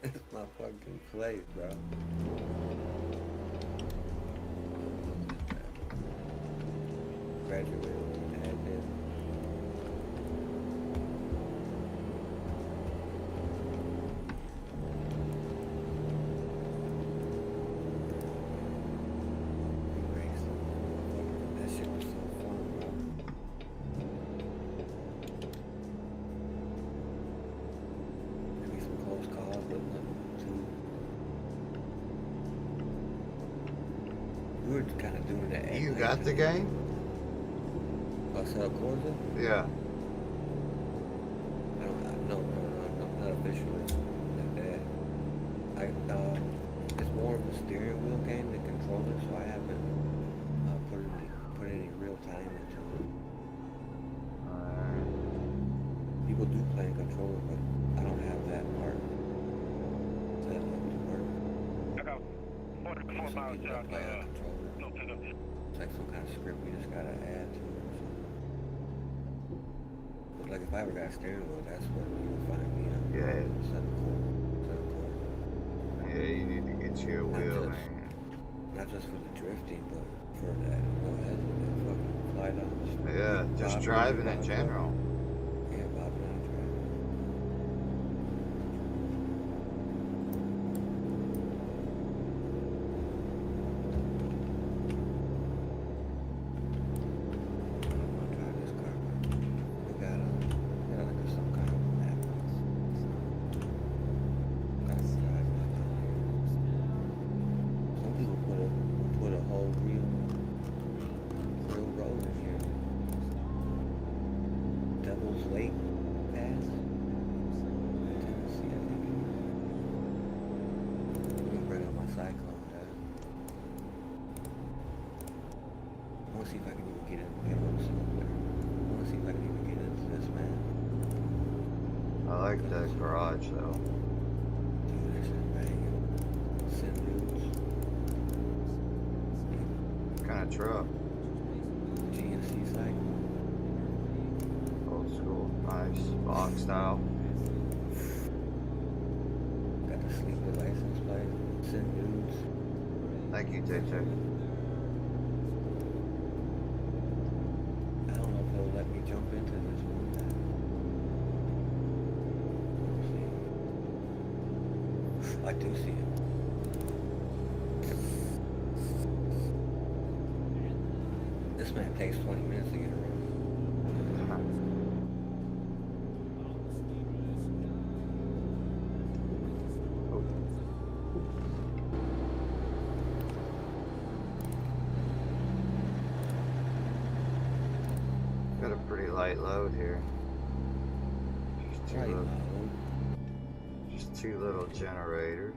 It's my fucking place, bro. Graduated with an admin. That shit was so fun, bro. Maybe some close calls, but nothing too. We were kind of doing that. You got the game? Sell Corsa? Yeah. No, not officially. Like that. It's more of a steering wheel game than controller, so I haven't put any real time into it. People do play in controller, but I don't have that part. So that to work. I got 44 miles Play out. on controller. No pickup. It's like some kind of script you just gotta add to it or something. But like if I ever got a steering wheel, that's what you would find me on. Yeah. Set of course. Yeah, you need to get you a wheel, man. Not just for the drifting, but for that head that fucking fly down the street. Yeah, just driving in general. Yeah, bobbing out driving. I'm gonna drive this car. We got like some kind of map. Gotta drive it down here. Some people put a whole real road in here. Devil's Lake Pass. Tennessee, I think it is. I'm gonna bring up my cyclone, Dad. I wanna see if I can even get over somewhere. I wanna see if I can even get into this, man. I like the garage, though. Dude, this is banging. Send dudes. What kind of truck? GNC cycle. Old school. Nice. Box style. Got the sleeper license plate. Send dudes. Thank you, Tay. I don't know if they'll let me jump into this one. I do see it. This man takes 20 minutes to get around. Got a pretty light load here. Right, Just two little generators.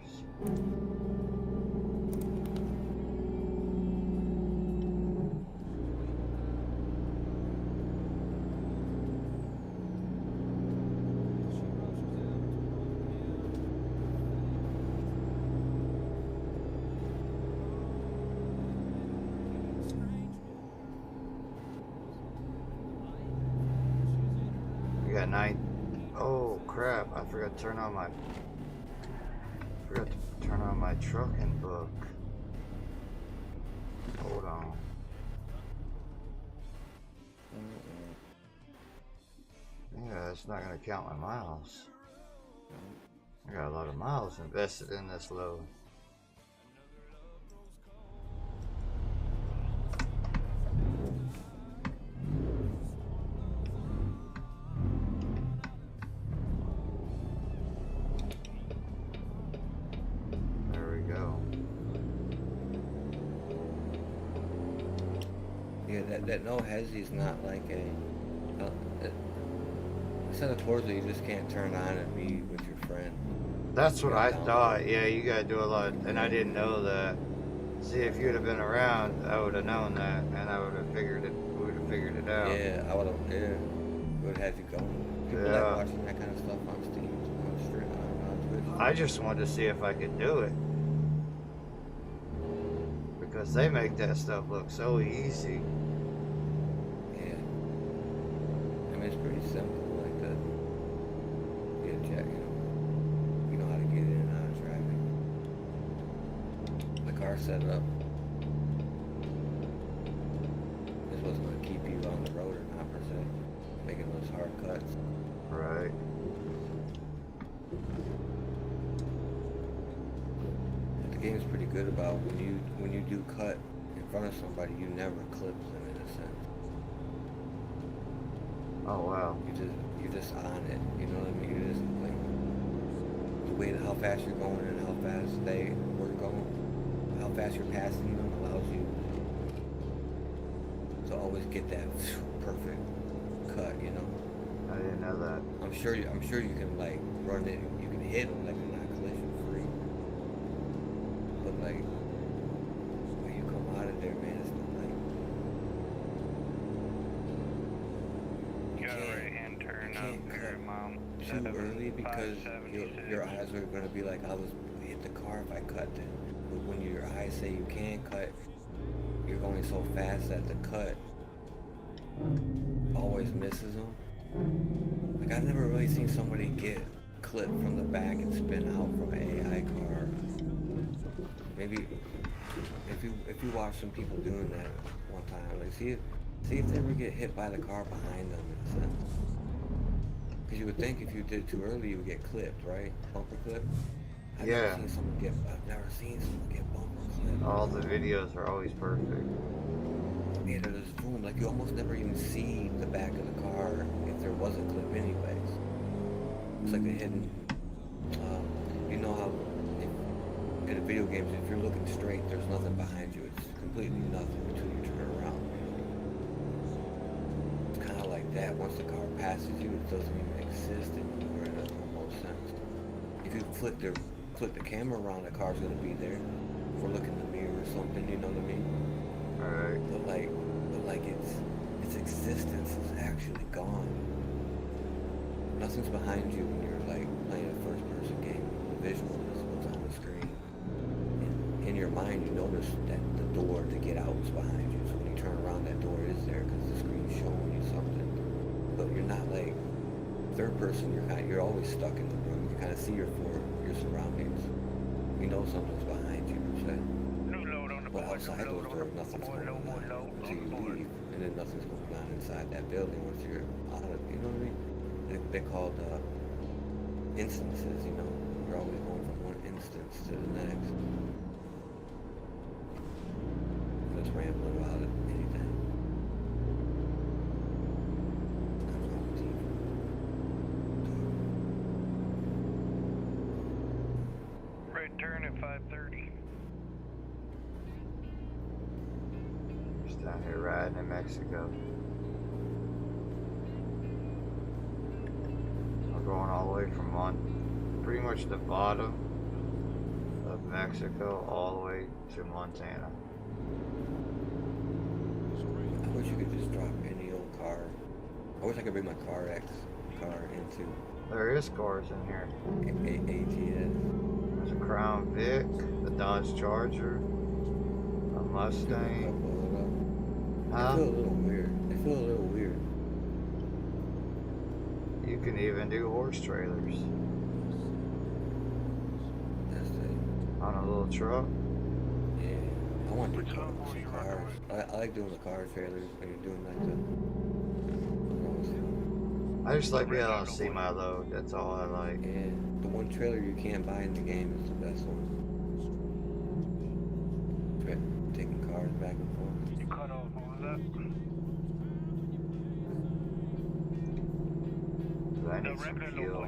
We got 9. Oh crap! I forgot to turn on my. Forgot to turn on my trucking book. Hold on. Yeah, it's not gonna count my miles. I got a lot of miles invested in this load. There we go. Yeah, that no hezzy is not like a set of chords that you just can't turn on and be with your friend. That's what I thought. Yeah, you gotta do a lot, and I didn't know that. See, if you'd have been around, I would have known that, and I would have figured it. We would have figured it out. Yeah, I would have. Yeah, would have had you going. People Yeah. like watching that kind of stuff on Steam, on Twitch. I just wanted to see if I could do it, because they make that stuff look so easy. Yeah, I mean it's pretty simple. Like the get check, you know how to get in and out. set it up. This was going to keep you on the road or not per se, making those hard cuts. Right. But the game's pretty good about when you do cut in front of somebody, you never clip them in a sense. Oh wow. You're just on it. You know what I mean? You're just like the way how fast you're going and how fast they were going, how fast you're passing them allows you to always get that perfect cut. You know. I didn't know that. I'm sure you can like run it. You can hit them like they're not collision free. But like when you come out of there, man, it's like You got a right hand turn can't up here, Mom. too early because 576. your eyes are going to be like, I'll just hit the car if I cut then. But when your eyes say you can't cut, you're going so fast that the cut always misses them. Like I've never really seen somebody get clipped from the back and spin out from an AI car. Maybe if you watch some people doing that one time, like see if they ever get hit by the car behind them in a sense. Because you would think if you did it too early, you would get clipped, right? Bumper clip. I've never seen someone get bumper clipped. All the videos are always perfect. Yeah, they're just boom. Like you almost never even see the back of the car if there was a clip, anyways. It's like a hidden. You know how in the video games, if you're looking straight, there's nothing behind you. It's completely nothing until you turn around. It's kind of like that. Once the car passes you, it doesn't even exist anymore in a normal sense. If you flip the camera around, the car's gonna be there. If we're looking in the mirror or something, you know what I mean? Alright. But like its existence is actually gone. Nothing's behind you when you're like playing a first-person game. The visual is what's on the screen. In your mind, you notice that the door to get out is behind you. So when you turn around, that door is there because the screen's showing you something. But you're not like third person. You're always stuck in the room. You kind of see your surroundings. You know something's behind you, per se. But outside those doors, nothing's going on until you leave, and then nothing's going on inside that building once you're out of. You know what I mean? They're called instances. You know, you're always going from one instance to the next. Just rambling about it, anything. Nothing wrong with you. Right turn at 530. Just down here riding in Mexico. We're going all the way from pretty much the bottom of Mexico all the way to Montana. I wish you could just drop any old car. I wish I could bring my car into There is cars in here. ATS. There's a Crown Vic, a Dodge Charger, a Mustang. I feel a little weird. You can even do horse trailers That's it. on a little truck. Yeah. I want to do some cars. I like doing the car trailers when you're doing like the. I just like being able to see my load. That's all I like. Yeah. The one trailer you can't buy in the game is the best one. Taking cars back and forth. You cut off, what was that? But I need some fuel.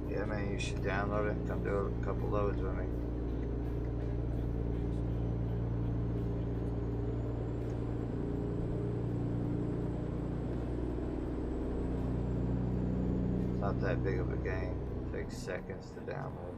Yeah, man, you should download it and come do a couple loads with me. It's not that big of a game. It takes seconds to download.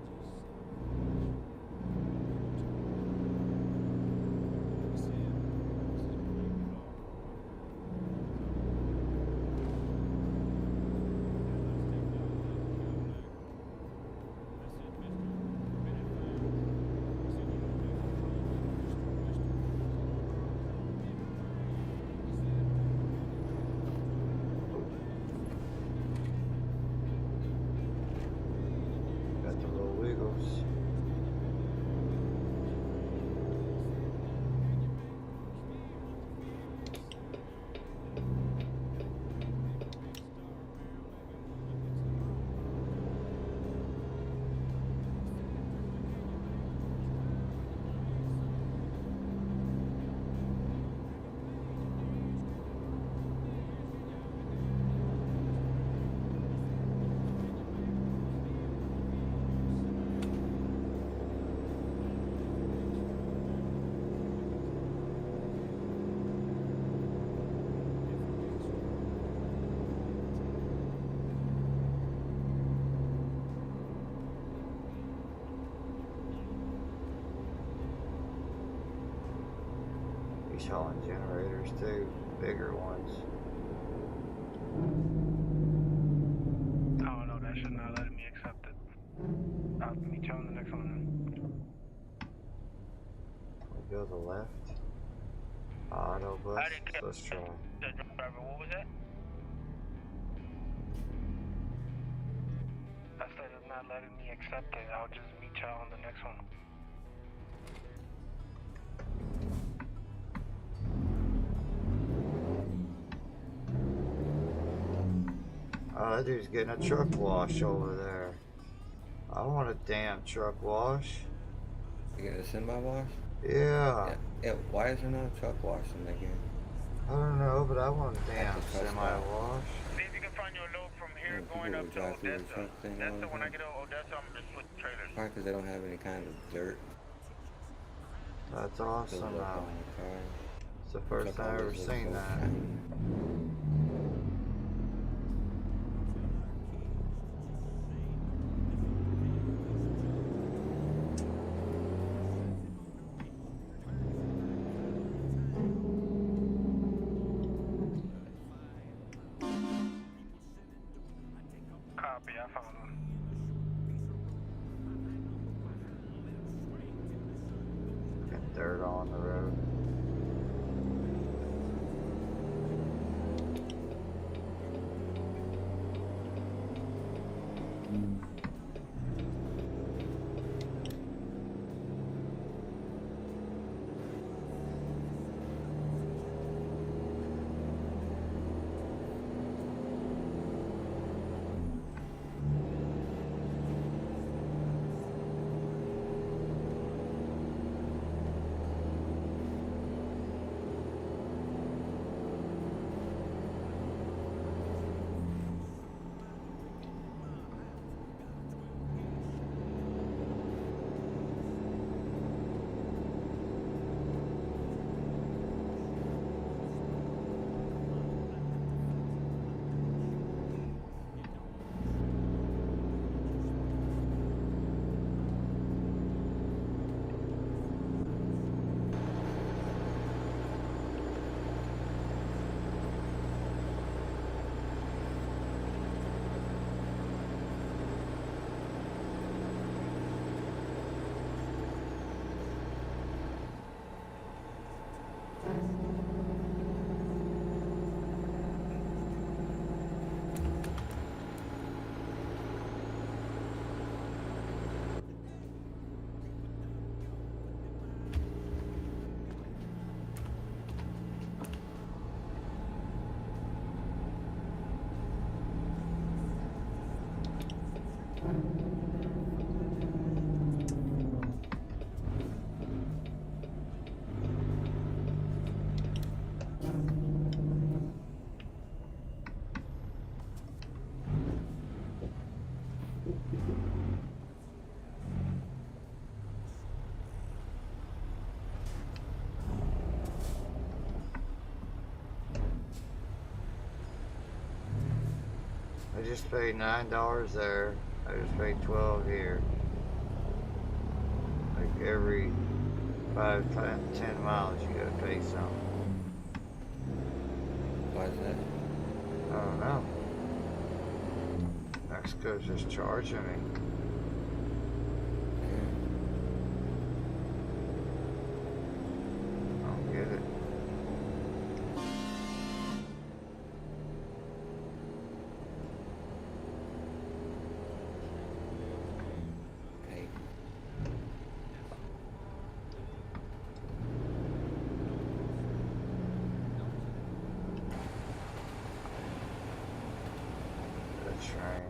He's hauling generators too, bigger ones. Oh no, that should not let me accept it. I'll meet you on the next one. We go to the left. Auto bus. I didn't get Let's try. the driver. What was that? I said it's not letting me accept it. I'll just meet y'all on the next one. Oh, that dude's getting a truck wash over there. I want a damn truck wash. You get a semi-wash? Yeah. Yeah, why is there not a truck wash in that game? I don't know, but I want a damn That's a truck semi-wash. See if you can find your load from here Yeah, going people up will to drive through the Odessa. truck thing all the When I time. get to Odessa, I'm gonna switch trailers. Probably because they don't have any kind of dirt That's built awesome up though. on the car. It's the first Truck time I've ever always looks seen so that. shiny. Copy, I found one. Get dirt on the road. I just paid $9 there. I just paid 12 here. Like every 10 miles you gotta pay something. Why is that? I don't know. Mexico's just charging me. I don't get it. Hey, The train.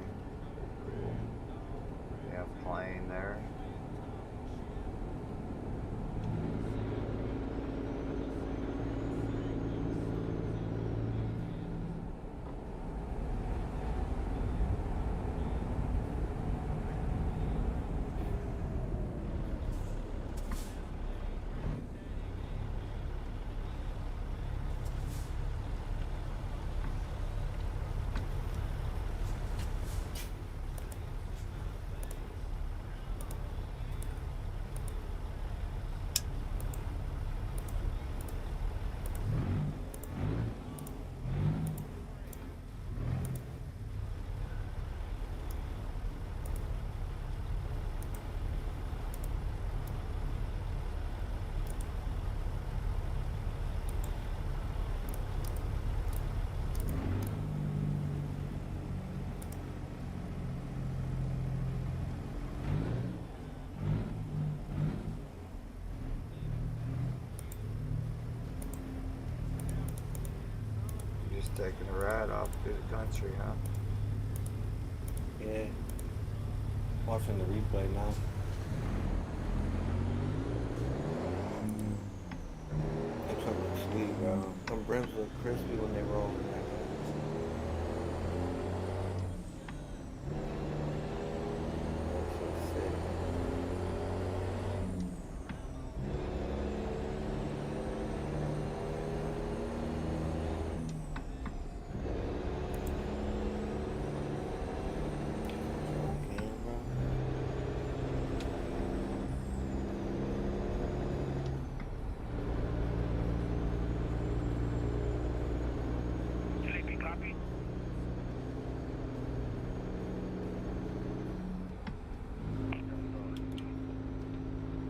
just taking a ride off through the country, huh? Yeah. Watching the replay now. That truck looks sweet, bro. Them brims look crispy when they roll. That's so sick. Sleepy copy?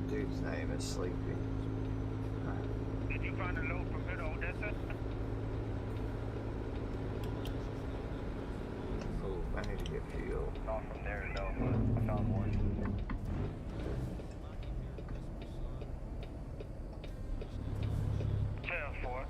Dude's name is Sleepy. Did you find a load from here to Odessa? Oh, I need to get fuel. Not from there, no, but I found one. 10-4.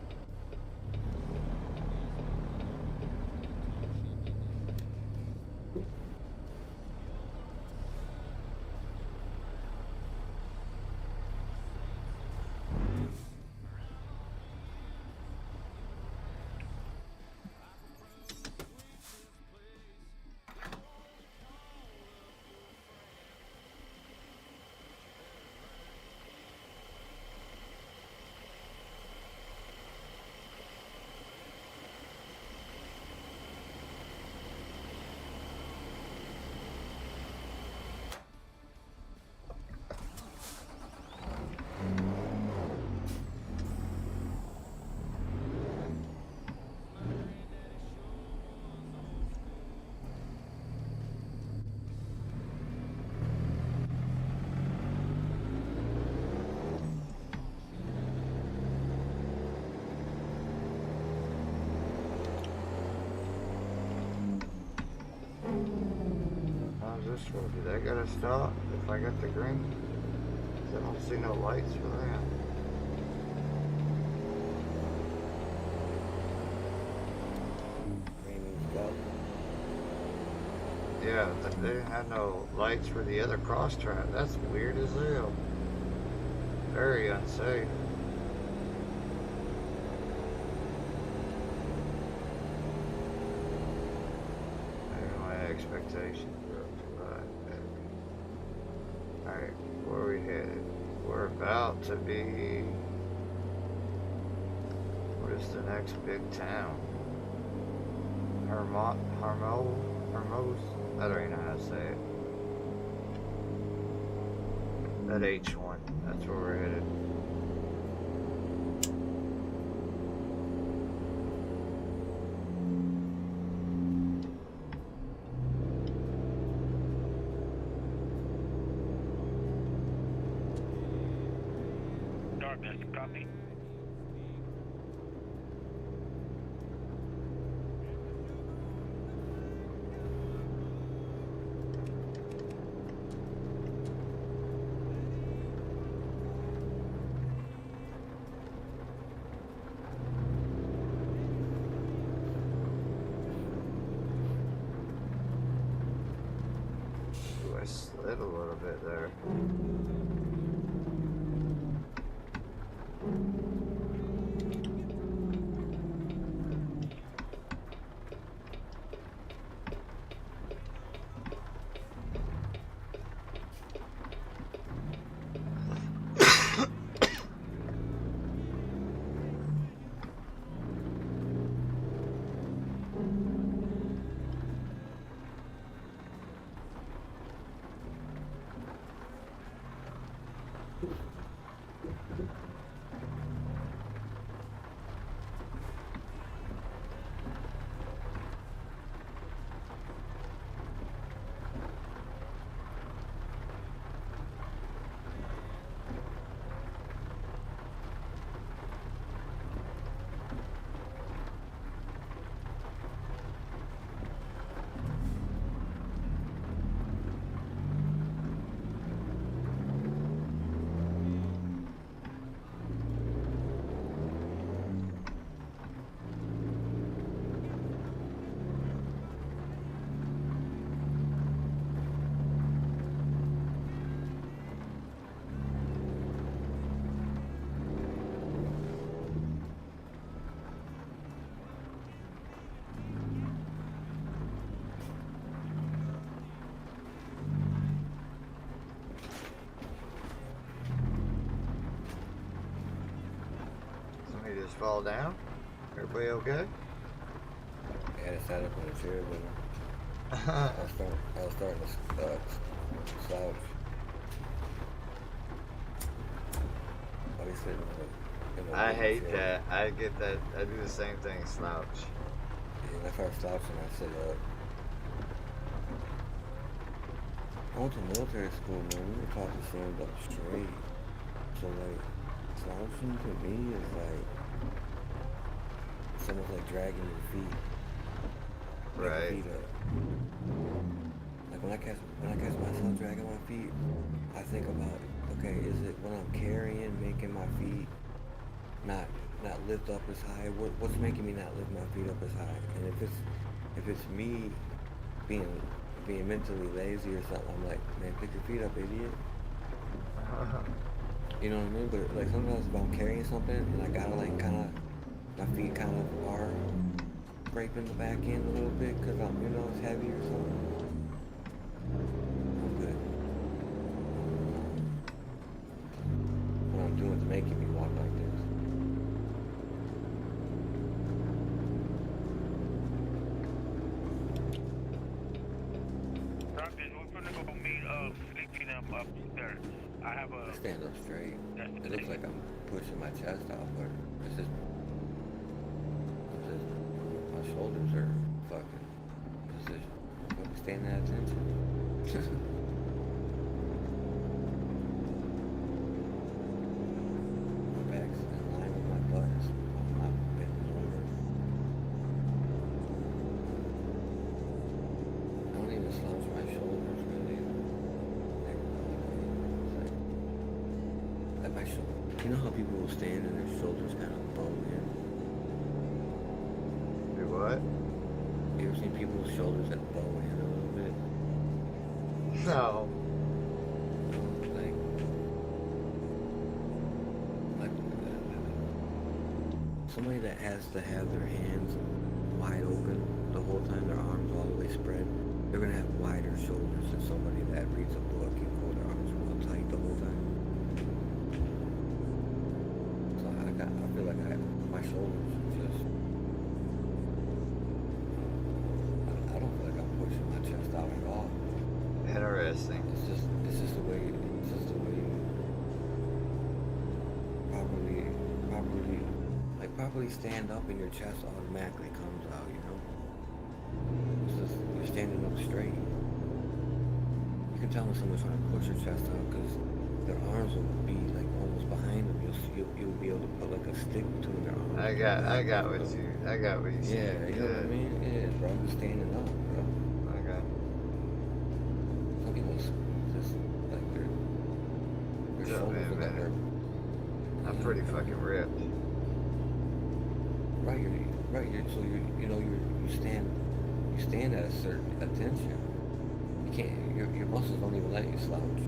How's this road? Did I gotta stop if I got the green? 'Cause I don't see no lights for that. Green means go. Yeah, they didn't have no lights for the other cross track. That's weird as hell. Very unsafe. Maybe my expectations were up too high. Alright, where are we headed? We're about to be... What is the next big town? Hermos? I don't even know how to say it. That H1, that's where we're headed. Darkness, copy? Ooh, I slid a little bit there. just fall down? Everybody okay? I had to sat up in a chair with him. I was starting to slouch. While he's sitting in a I hate chair. that. I get that. I do the same thing, slouch. Yeah, when I start slouching, I sit up. I went to military school, man. We were taught to stand up straight. So, like, slouching to me is like, it's almost like dragging your feet. Right. Feet up. Like when I catch myself dragging my feet, I think about, okay, is it when I'm carrying, making my feet not lift up as high? What's making me not lift my feet up as high? And if it's me being mentally lazy or something, I'm like, man, pick your feet up, idiot. You know what I mean? But like sometimes if I'm carrying something and I gotta like my feet kind of are scraping the back end a little bit because it's heavy or something. I'm good. What I'm doing is making me walk like this. Rockets, we're gonna go meet fixing them upstairs. I have a. I stand up straight. It looks like I'm pushing my chest out, but it's just my shoulders are fucking position. I'm staying at attention. My back's in line with my butt. I'm not bending over. I don't even slouch my shoulders really. Like my shoulder. You know how people will stand and their shoulders kind of bow in? Do what? You ever seen people's shoulders that bow in a little bit? No. Like somebody that has to have their hands wide open the whole time, their arms all the way spread, they're gonna have wider shoulders than somebody that reads a book and hold their arms real tight the whole time. So I feel like my shoulders just. I don't feel like I'm pushing my chest out at all. Interesting. It's just the way properly stand up and your chest automatically comes out, you know? It's just, you're standing up straight. You can tell when someone's trying to push their chest out because their arms will be like almost behind them. You'll be able to put like a stick between their arms. I got what you said. Yeah, you know what I mean? Yeah, bro, I'm just standing up, bro. Okay. Some people just like their shoulders look like they're. I'm pretty fucking ripped. Right. So you stand at a certain attention. You can't. Your muscles don't even let you slouch.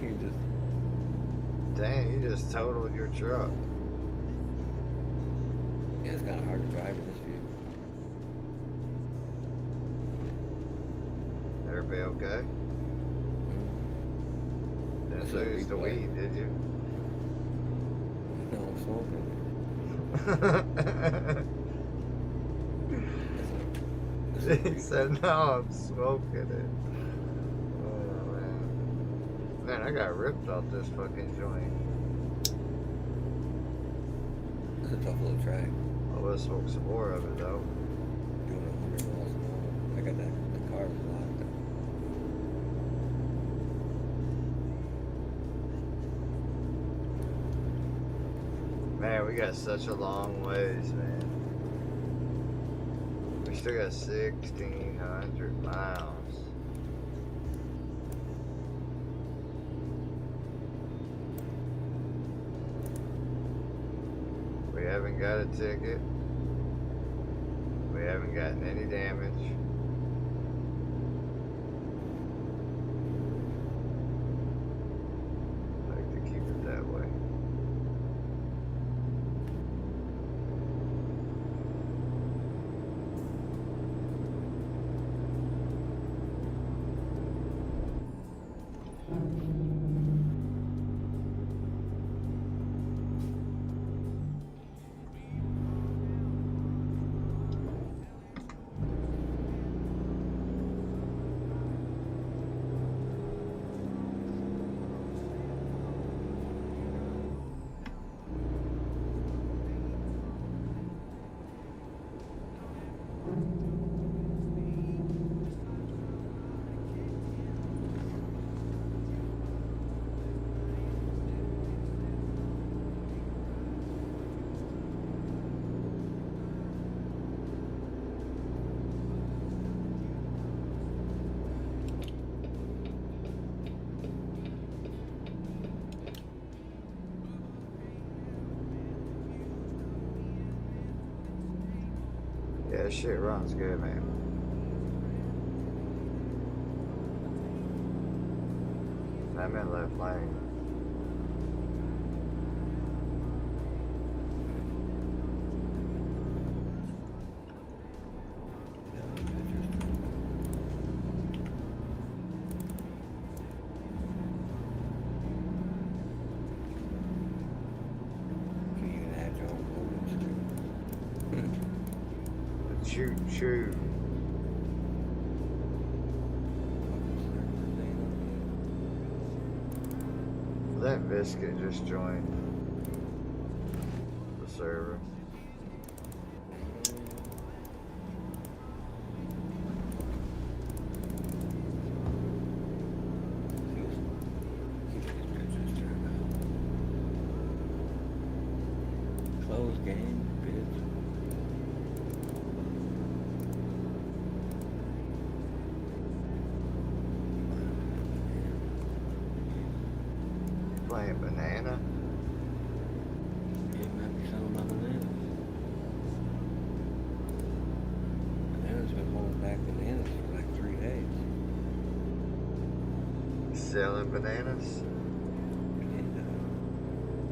You just. Dang, you just totaled your truck. Yeah, it's kind of hard to drive in this view. Everybody okay? Mm-hmm. Didn't lose the weed, did you? No, I'm smoking. He said, no, I'm smoking it. Oh, man. Man, I got ripped off this fucking joint. It's a tough little track. Oh, let's smoke some more of it, though. Doing 100 miles an hour. I got the car's locked. Man, we got such a long ways, man. We still got 1,600 miles. We haven't got a ticket. We haven't gotten any damage. I like to keep it that way. Yeah, that shit runs good, man. I'm in left lane. So you can add your own loading screen. Shoot. That biscuit just joined the server. Close game, bitch. Playing banana. It might be selling my bananas. Bananas been holding back bananas for like 3 days. Selling bananas. And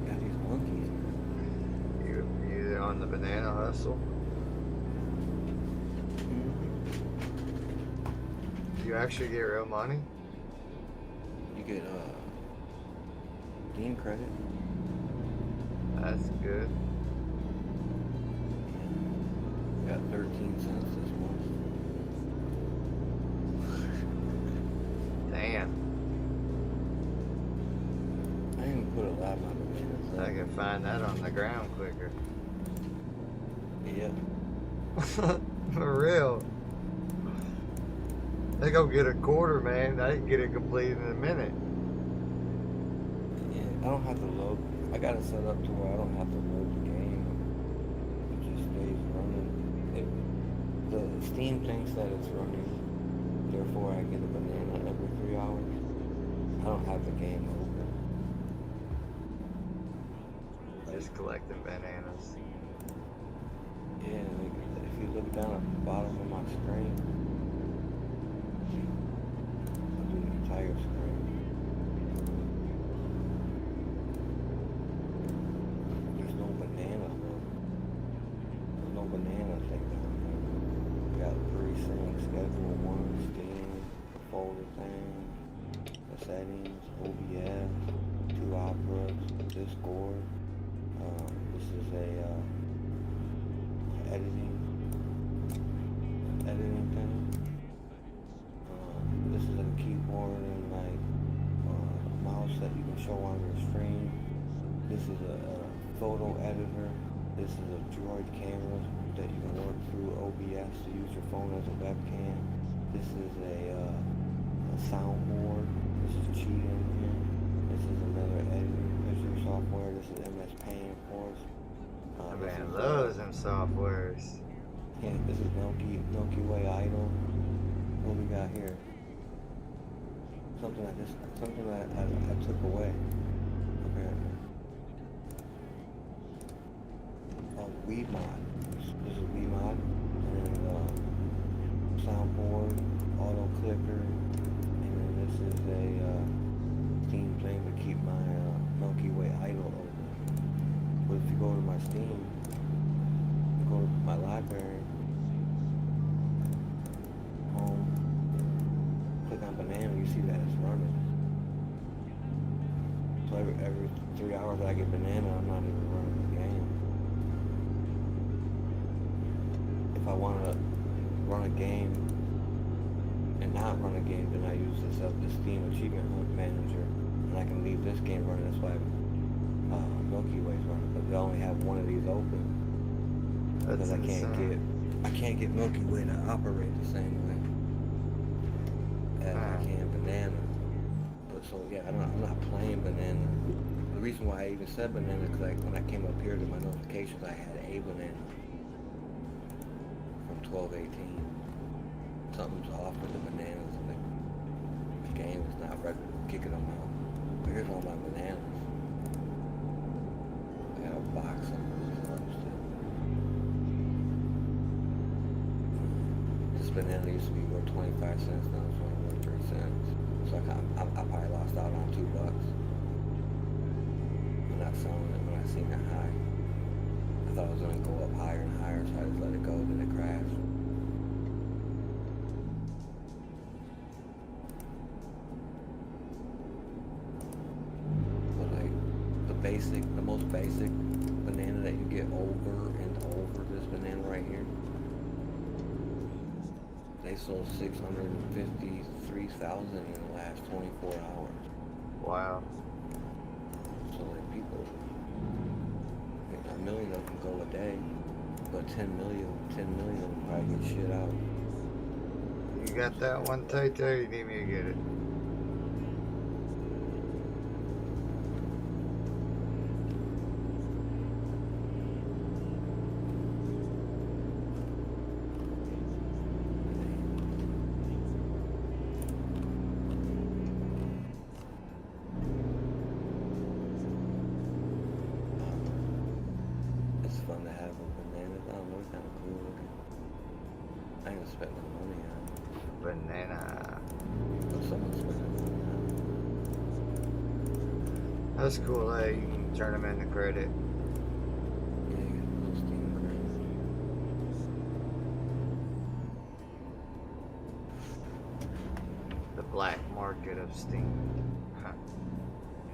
got these monkeys, man. You on the banana hustle? You actually get real money? You get Steam credit. That's good. Got 13 cents this month. Damn. I didn't put a lot of my bananas I up. can find that on the ground quicker. Yeah. For real. They go get a quarter, man. I can get it completed in a minute. Yeah, I don't have to load. I got it set up to where I don't have to load the game. It just stays running. The Steam thinks that it's running. Therefore, I get a banana every 3 hours. I don't have the game open. Just collecting bananas. Yeah, like, if you look down at the bottom of my screen, I'll do the entire screen. There's no bananas, bro. There's no bananas like down there. We got 3 things: schedule 1, Steam, folder thing, the settings, OBS, 2 operas, Discord. This is a editing thing. This is a keyboard and like mouse that you can show on your screen. This is a photo editor. This is a Droid camera that you can work through OBS to use your phone as a webcam. This is a soundboard. This is cheating here. This is another editing visual software. This is MS Paint, of course. Man loves them softwares. Yeah, this is Milky Way Idol. What we got here? Something that I took away. Apparently. Oh, Weed Mod. This is Weed Mod. And soundboard, auto clicker, and then this is a Steam thing to keep my Milky Way Idol open. But if you go to my Steam, you go to my library, home, click on banana, you see that it's running. So every 3 hours that I get banana, I'm not even running the game. If I want to run a game and not run a game, then I use this Steam Achievement Hunt Manager, and I can leave this game running. That's why Milky Way's running, but they only have one of these open because I can't get Milky Way to operate the same way as I can banana. But so yeah, I'm not playing banana. The reason why I even said banana is like when I came up here to my notifications, I had a banana from 12:18. Something's off with the bananas. Like, the game is not kicking them out. But here's all my bananas. I got a box of them still. banana used to be worth 25 cents, now it's only worth 3 cents. So I probably lost out on $2 when I selling it, when I seen it high. I thought it was going to go up higher and higher, so I just let it go, then it crashed. But like, the most basic banana that you get over and over, this banana right here, they sold 653,000 in the last 24 hours. Wow. So like people, a million of them go a day, but 10 million will probably get shit out. You got that one tight there? You need me to get it? It's fun to have a banana. I don't know, it's kind of cool looking. I ain't gonna spend no money on it, Banana. but someone's spending money on That's cool. Hey, you can turn them into credit. it. Yeah, you get a little Steam credit. The black market of Steam.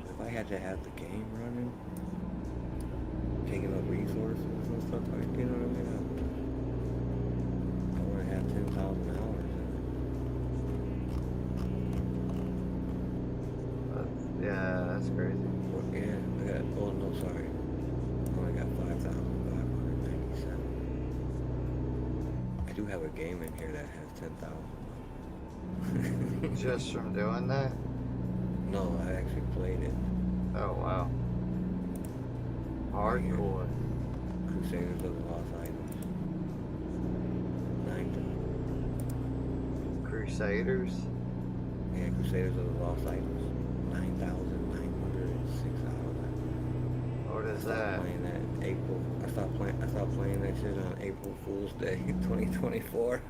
If I had to have the game running, taking up resources and stuff like, you know what I mean? I want to have 10,000 hours in it. Yeah, that's crazy. Well, yeah, I got, oh no, sorry. I only got 5,597. I do have a game in here that has 10,000. Just from doing that? No, I actually played it. Oh, wow. Hardcore. Crusaders of the Lost Items. 9,000. Crusaders? Yeah, Crusaders of the Lost Items. 9,906 hours. What is I stopped that? playing that in April. I stopped playing that shit on April Fool's Day 2024.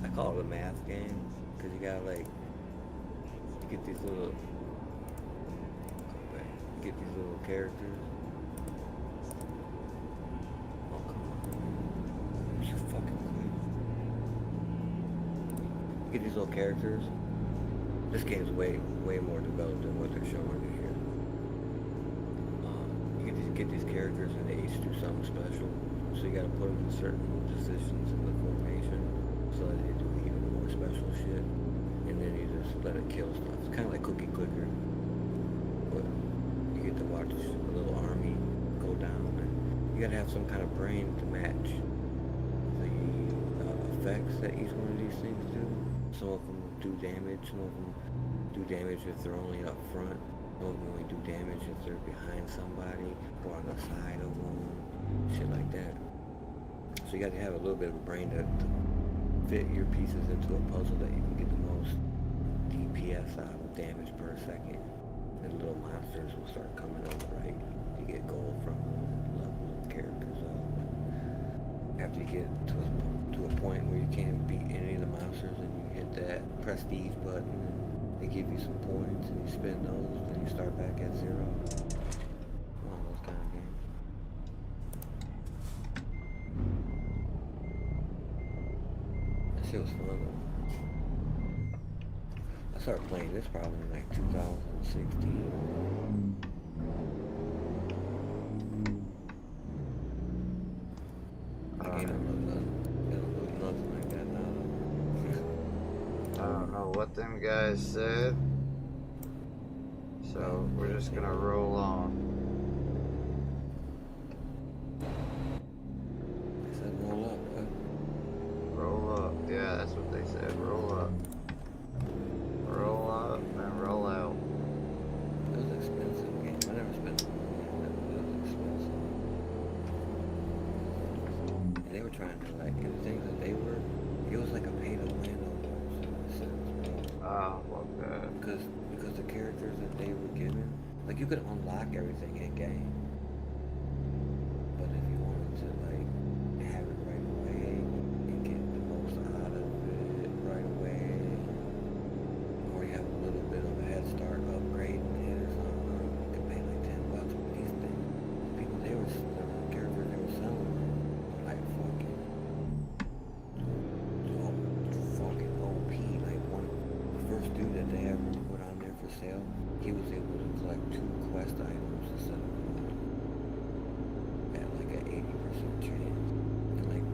I call it a math game because you gotta like you get these little characters. Oh come on, you fucking quit. You get these little characters. This game's way more developed than what they're showing you here. You get these characters and they each do something special. So you gotta put them in certain positions in the formation so that they do even more special shit. And then you just let it kill stuff. It's kind of like Cookie Clicker. But you get to watch a little army go down. And you gotta have some kind of brain to match the effects that each one of these things do. Some of them do damage, some of them do damage if they're only up front. Some of them only do damage if they're behind somebody or on the side of them. Shit like that. So you got to have a little bit of a brain to fit your pieces into a puzzle that you can get the most DPS out of damage per second. And little monsters will start coming on the right. You get gold from leveling characters up. After you get to a point where you can't beat any of the monsters and you hit that prestige button and they give you some points and you spend those, then you start back at 0. One of those kind of games. That shit was fun though. I started playing this probably in like 2016. The game don't look nothing like that now I don't know what them guys said. So we're just gonna roll on. They said roll up, bro. Roll up. Yeah, that's what they said. Roll up. Roll up and roll out. It was expensive game. I never spent money on it, but it was expensive. And they were trying to like, the things that they were, it was like a pay to win almost in a sense, bro. Oh, okay. Because the characters that they were given, like you could unlock everything in game. But if you wanted to like have it right away and get the most out of it right away, or you have a little bit of a head start upgrading it or something. You can pay like $10 for these things. People, they were the characters they were selling were like fucking OP. Like the first dude that they ever put on there for sale, he was able to collect 2 quest items instead of 1 at like an 80% chance. And like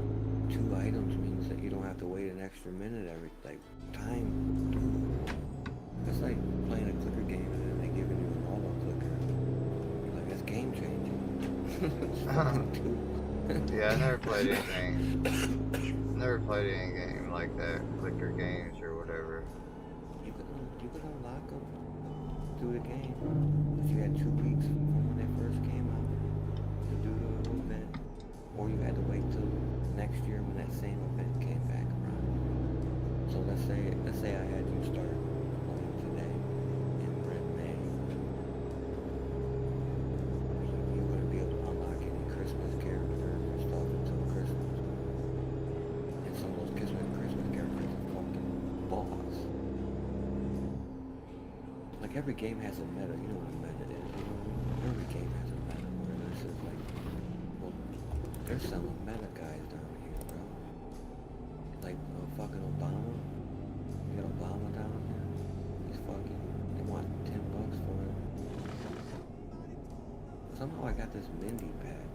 2 items means that you don't have to wait an extra minute every like time. It's like playing a clicker game and then they giving you an auto clicker. You're like, that's game changing. Yeah, I never played anything. Never played any game like that, clicker games or whatever. You could unlock them through the game. If you had 2 weeks from when they first came out to do the event, or you had to wait till next year when that same event came back around. So let's say I had you start playing today and we're in May. You wouldn't be able to unlock any Christmas characters or stuff until Christmas. And some of those Christmas characters are fucking boss. Like every game has a meta, you know what a meta is, you know? Every game has a meta where this is like, well, they're selling meta guys down here, bro. Like fucking Obama. You got Obama down here. He's fucking, they want $10 for him. Somehow I got this Mindy pack.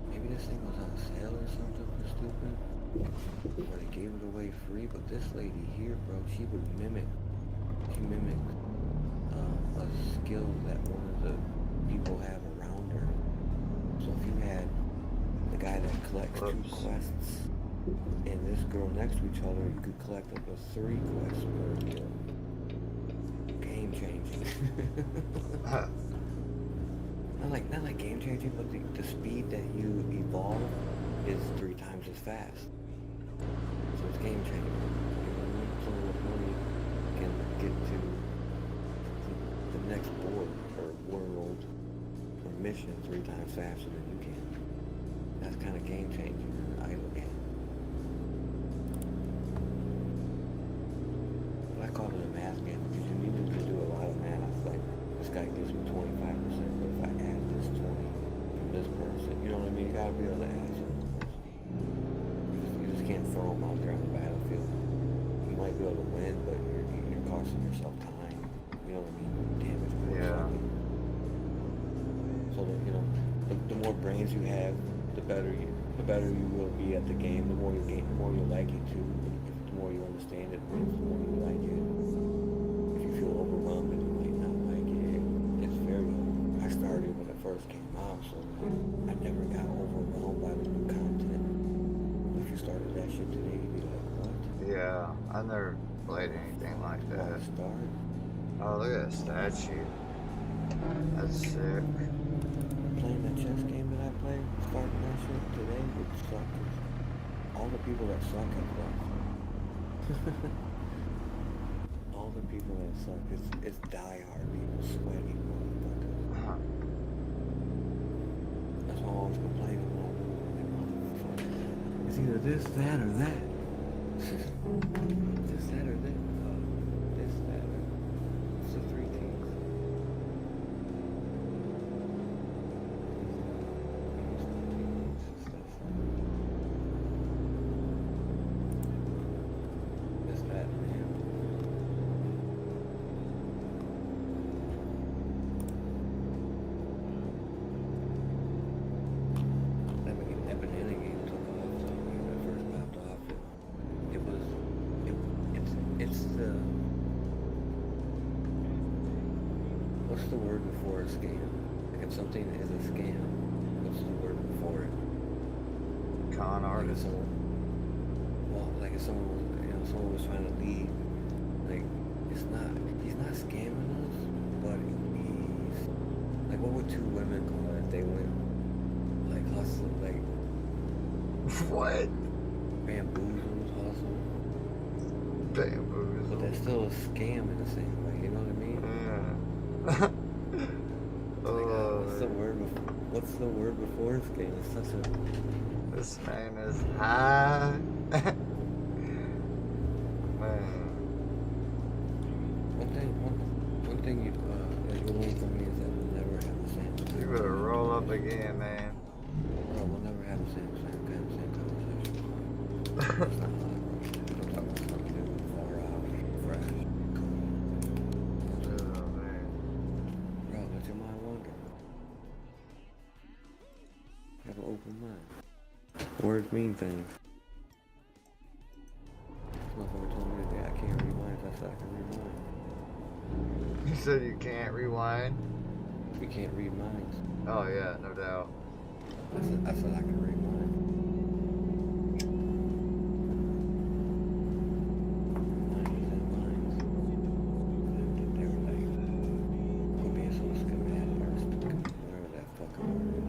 Maybe this thing was on sale or something for stupid. Or they gave it away free, but this lady here, bro, she mimicked a skill that one of the people have around her. So if you had the guy that collects 2 quests and this girl next to each other, you could collect up to 3 quests per kill. Game changing. Not like game changing, but the speed that you evolve is 3 times as fast. So it's game changing. You know what I mean? So when you can get to the next board or world or mission 3 times faster than you can. That's kind of game changing in an idle game. But I call it a math game because you need to do a lot of math. Like this guy gives me 25%, but if I add this 20 from this person, you know what I mean? You gotta be able to add something. You just can't throw them out there on the battlefield. You might be able to win, but you're costing yourself time. You know what I mean? Damage per second. So that, you know, the more brains you have, the better you will be at the game. The more you game, the more you like it too. The more you understand it, the more you like it. If you feel overwhelmed, then you might not like it. It's very. I started when it first came out, so I never got overwhelmed by the new content. If you started that shit today, you'd be like, what? Yeah, I never played anything like that. Start? Oh, look at that statue. That's sick. Playing that chess game that I played, starting that shit today would suck. All the people that suck have left. All the people that suck, it's die-hard people, sweaty motherfuckers. That's why I'm always complaining when I lose. Like, motherfucker. It's either this, that, or that. This, that, or that. This, that, or it's the 3 teams. This, that, man. That banana game took off though. When I first popped off, it's the, what's the word before a scam? Like if something is a scam, what's the word before it? Con artist. Like if someone was, someone was trying to leave, like he's not scamming us, but he's like, what would 2 women call it if they went like hustle, like What? bamboozled, hustle? Bamboozled. But that's still a scam in the same way, you know what I mean? Yeah. Like, what's the word before? What's the word before this game? It's such a... This man is high. Man. One thing you learn from me is that we'll never have the same. You better roll up again, man. Bro, we'll never have the same conversation. It's not like we're talking about something new, far out, fresh, cool. Oh, man. Bro, let your mind wander. Have an open mind. Words mean things. This motherfucker told me today I can't rewind. I said I can rewind. You said you can't rewind? We can't read minds. Oh, yeah, no doubt. I said I can rewind. Minds and minds. They were like, quit being so schematic or whatever that fucking word is.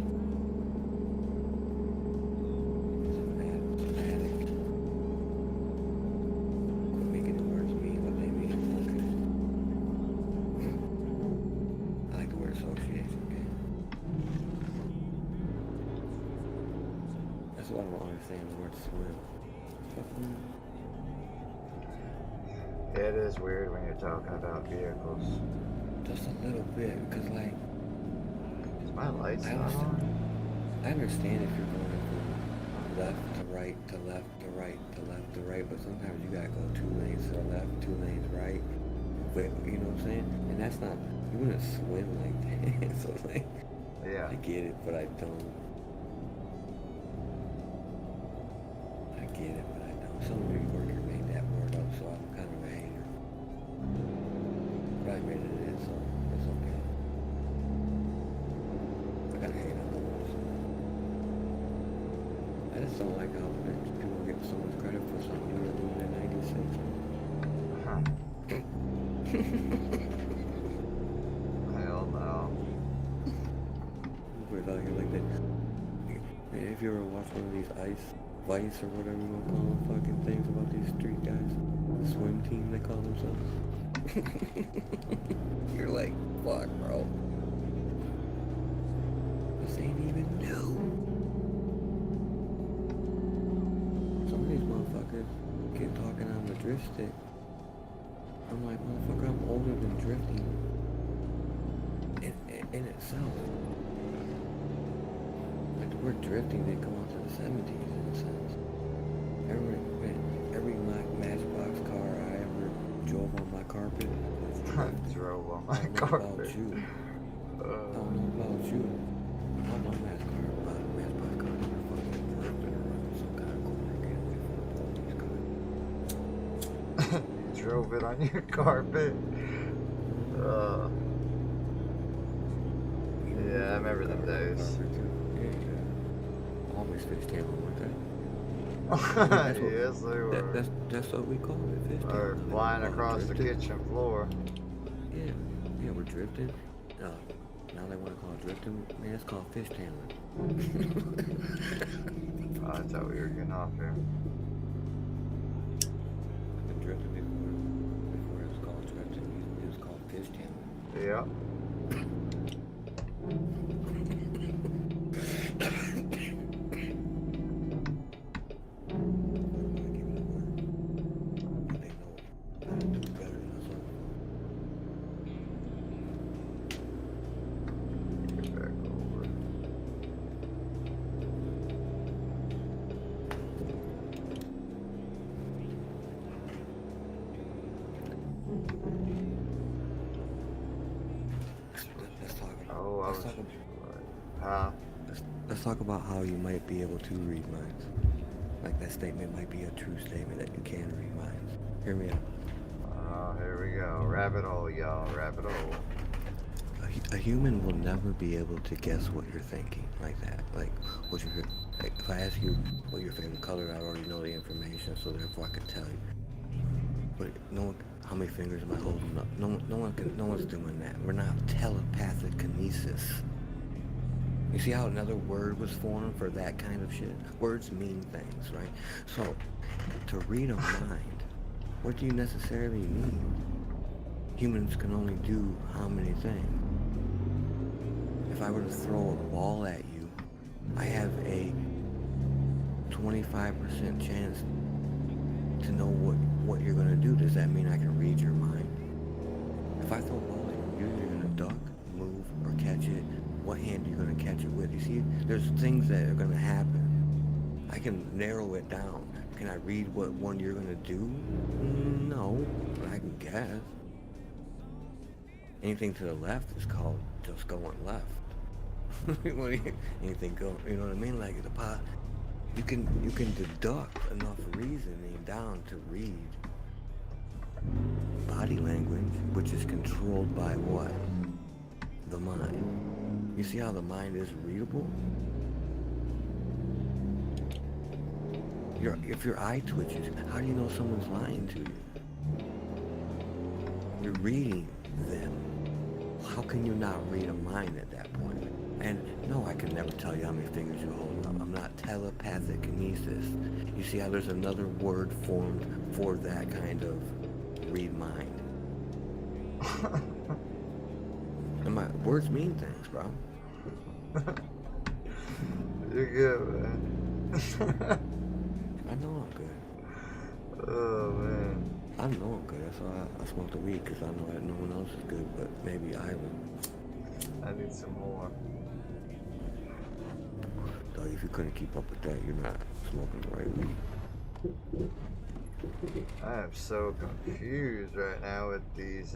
Schematic. Quit making the words mean what they mean. I like the word association game. That's what I don't understand the word swim. Fucking It is weird when you're talking about vehicles. just a little bit, because like, Is my lights I not understand. on? I understand if you're going from left to right to left to right to left to right, but sometimes you gotta go 2 lanes to the left, 2 lanes right. But you know what I'm saying? And that's not, you wouldn't swim like that. So like, Yeah. I get it, but I don't. I get it, but I don't. Some reworker made that word up, so I'm kind of a hater. But I made it in, so it's okay. I gotta hate on the words. I just don't like how people get so much credit for something you were doing in '96. Huh. Hell no. But like that. If you ever watch one of these Vice or whatever you want to call them, fucking things about these street guys, the swim team they call themselves. You're like, fuck, bro. This ain't even new. Some of these motherfuckers get talking on the drift stick. I'm like, motherfucker, I'm older than drifting in itself. Like the word drifting didn't come out to the 70s in a sense. Every Matchbox car I ever drove on my carpet was drifting. Drove on I my don't know carpet. about you. I don't know about you. How my Matchbox car never fucking drifted around some kind of corner getting away from the police car. You drove it on your carpet. Yeah, I remember them days. Yeah. Always fish tailing, weren't they? Yes, they were. That's what we call it, fish Or tailing. flying across the Drifting. kitchen floor. Yeah, we're drifting. Now they want to call it drifting. Man, it's called fish tailing. Oh, I thought we were getting off here. I've been drifting before it was called drifting. It was called fish tailing. Yep. Get back over. Let's talk about how you might be able to read minds. Like that statement might be a true statement that you can read minds. Hear me out. Oh, here we go. Rabbit hole, y'all. Rabbit hole. A human will never be able to guess what you're thinking like that. Like if I ask you what your favorite color, I already know the information, so therefore I can tell you. But no one, how many fingers am I holding up? No one's doing that. We're not telepathic kinesis. You see how another word was formed for that kind of shit? Words mean things, right? So, to read a mind, what do you necessarily need? Humans can only do how many things? If I were to throw a ball at you, I have a 25% chance to know what you're going to do. Does that mean I can read your mind? If I throw a ball at you, you're going to duck, move, or catch it. What hand are you going to catch it with? You see, there's things that are going to happen. I can narrow it down. Can I read what one you're going to do? No, but I can guess. Anything to the left is called just going left. Anything go, you know what I mean? Like the pot, you can deduct enough reasoning down to read body language, which is controlled by what? The mind. You see how the mind is readable? If your eye twitches, how do you know someone's lying to you? You're reading them. How can you not read a mind at that point? And no, I can never tell you how many fingers you hold up. I'm not telepathic kinesis. You see how there's another word formed for that kind of read mind. And my words mean things, bro. You're good, man. I know I'm good. Oh, man. I know I'm good. That's why I smoke the weed, because I know that no one else is good, but maybe I will. I need some more. Dog, if you couldn't keep up with that, you're not smoking the right weed. I am so confused right now with these,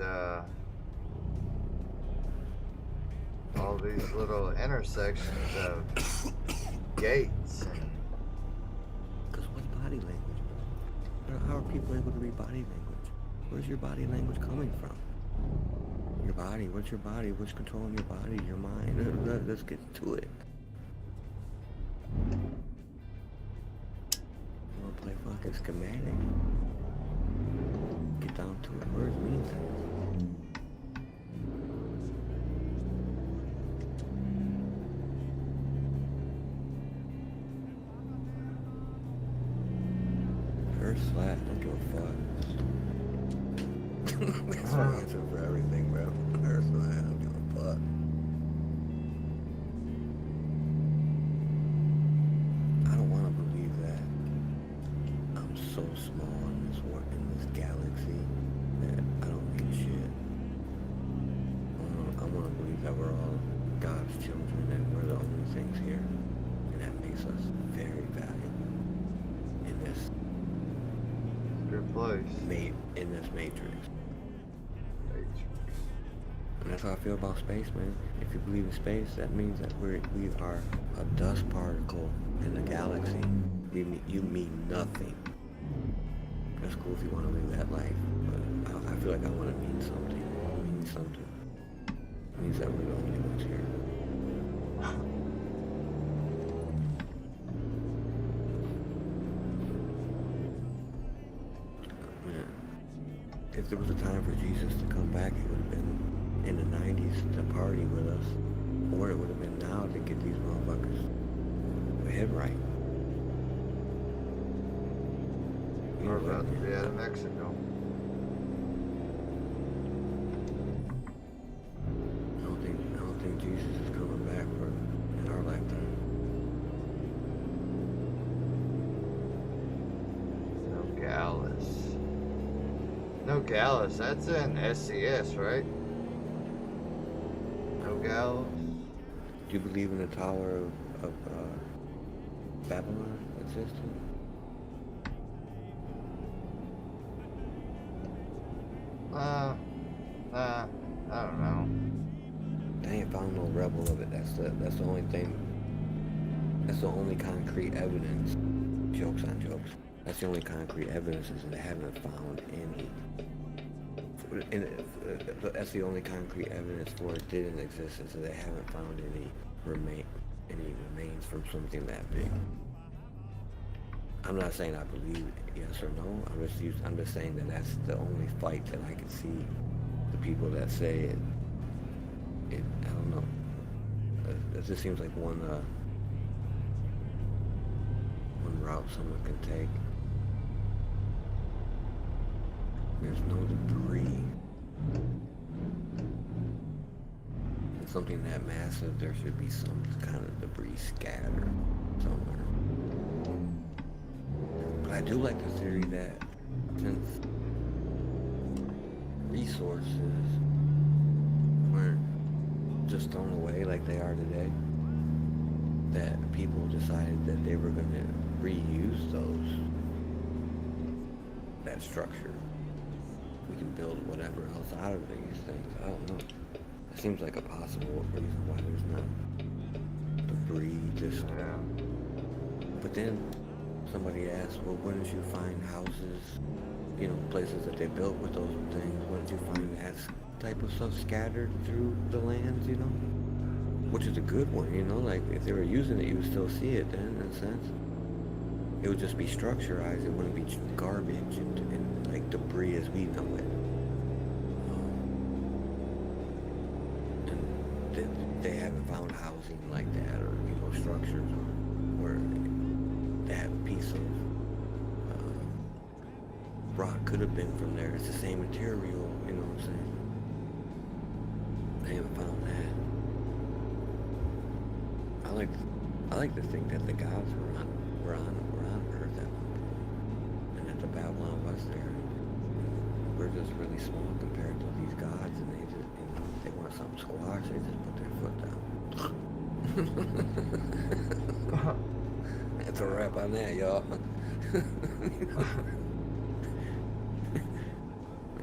all these little intersections of gates. Because what's body language, bro? How are people able to read body language? Where's your body language coming from? Your body. What's your body? What's controlling your body? Your mind? Let's get to it. You want to play fucking schematic? Get down to it. Words mean things. Earth's flat. Don't give a fuck. That's my answer for everything, bro. Earth's flat. I don't give a fuck. I don't want to believe that I'm so small in this galaxy that I don't mean shit. I want to believe that we're all God's children and we're the only things here, and that makes us very valuable in this Good place. in this matrix. And that's how I feel about space, man. If you believe in space, that means that we are a dust particle in the galaxy. You mean nothing. That's cool if you want to live that life, but I feel like I want to mean something. Mean something. It means that we're the only ones here. If there was a time for Jesus to come back, it would have been in the 90s to party with us, or it would have been now to get these motherfuckers head right. We're about to be out of Mexico. I don't think Jesus is coming back in our lifetime. Nogales, that's in SCS, right? Nogales? Do you believe in the Tower of Babylon existed? Nah, I don't know. They ain't found no rebel of it. That's the only thing. That's the only concrete evidence. Jokes on jokes. That's the only concrete evidence is they haven't found any. That's the only concrete evidence for it didn't exist, is that they haven't found any remains from something that big. I'm not saying I believe yes or no. I'm just saying that that's the only fight that I can see. The people that say it I don't know. It just seems like one route someone can take. There's no debris. something that massive, there should be some kind of debris scattered somewhere. But I do like the theory that since resources weren't just thrown away like they are today, that people decided that they were going to reuse that structure. We can build whatever else out of these things. I don't know. It seems like a possible reason why there's not debris just. Yeah. But then somebody asked, well, wouldn't you find houses, places that they built with those things? Wouldn't you find that type of stuff scattered through the lands, Which is a good one, like if they were using it, you would still see it then, in a sense. It would just be structurized. It wouldn't be garbage and like debris as we know it. And they haven't found housing like that, or structures where that piece of rock could have been from there. It's the same material, you know what I'm saying? They haven't found that. I like to think that the gods were on Earth at one point, and that the Babylon was there. We're just really small compared to these gods, and they just, they want something squash, they just put their foot down. That's a wrap on that, y'all.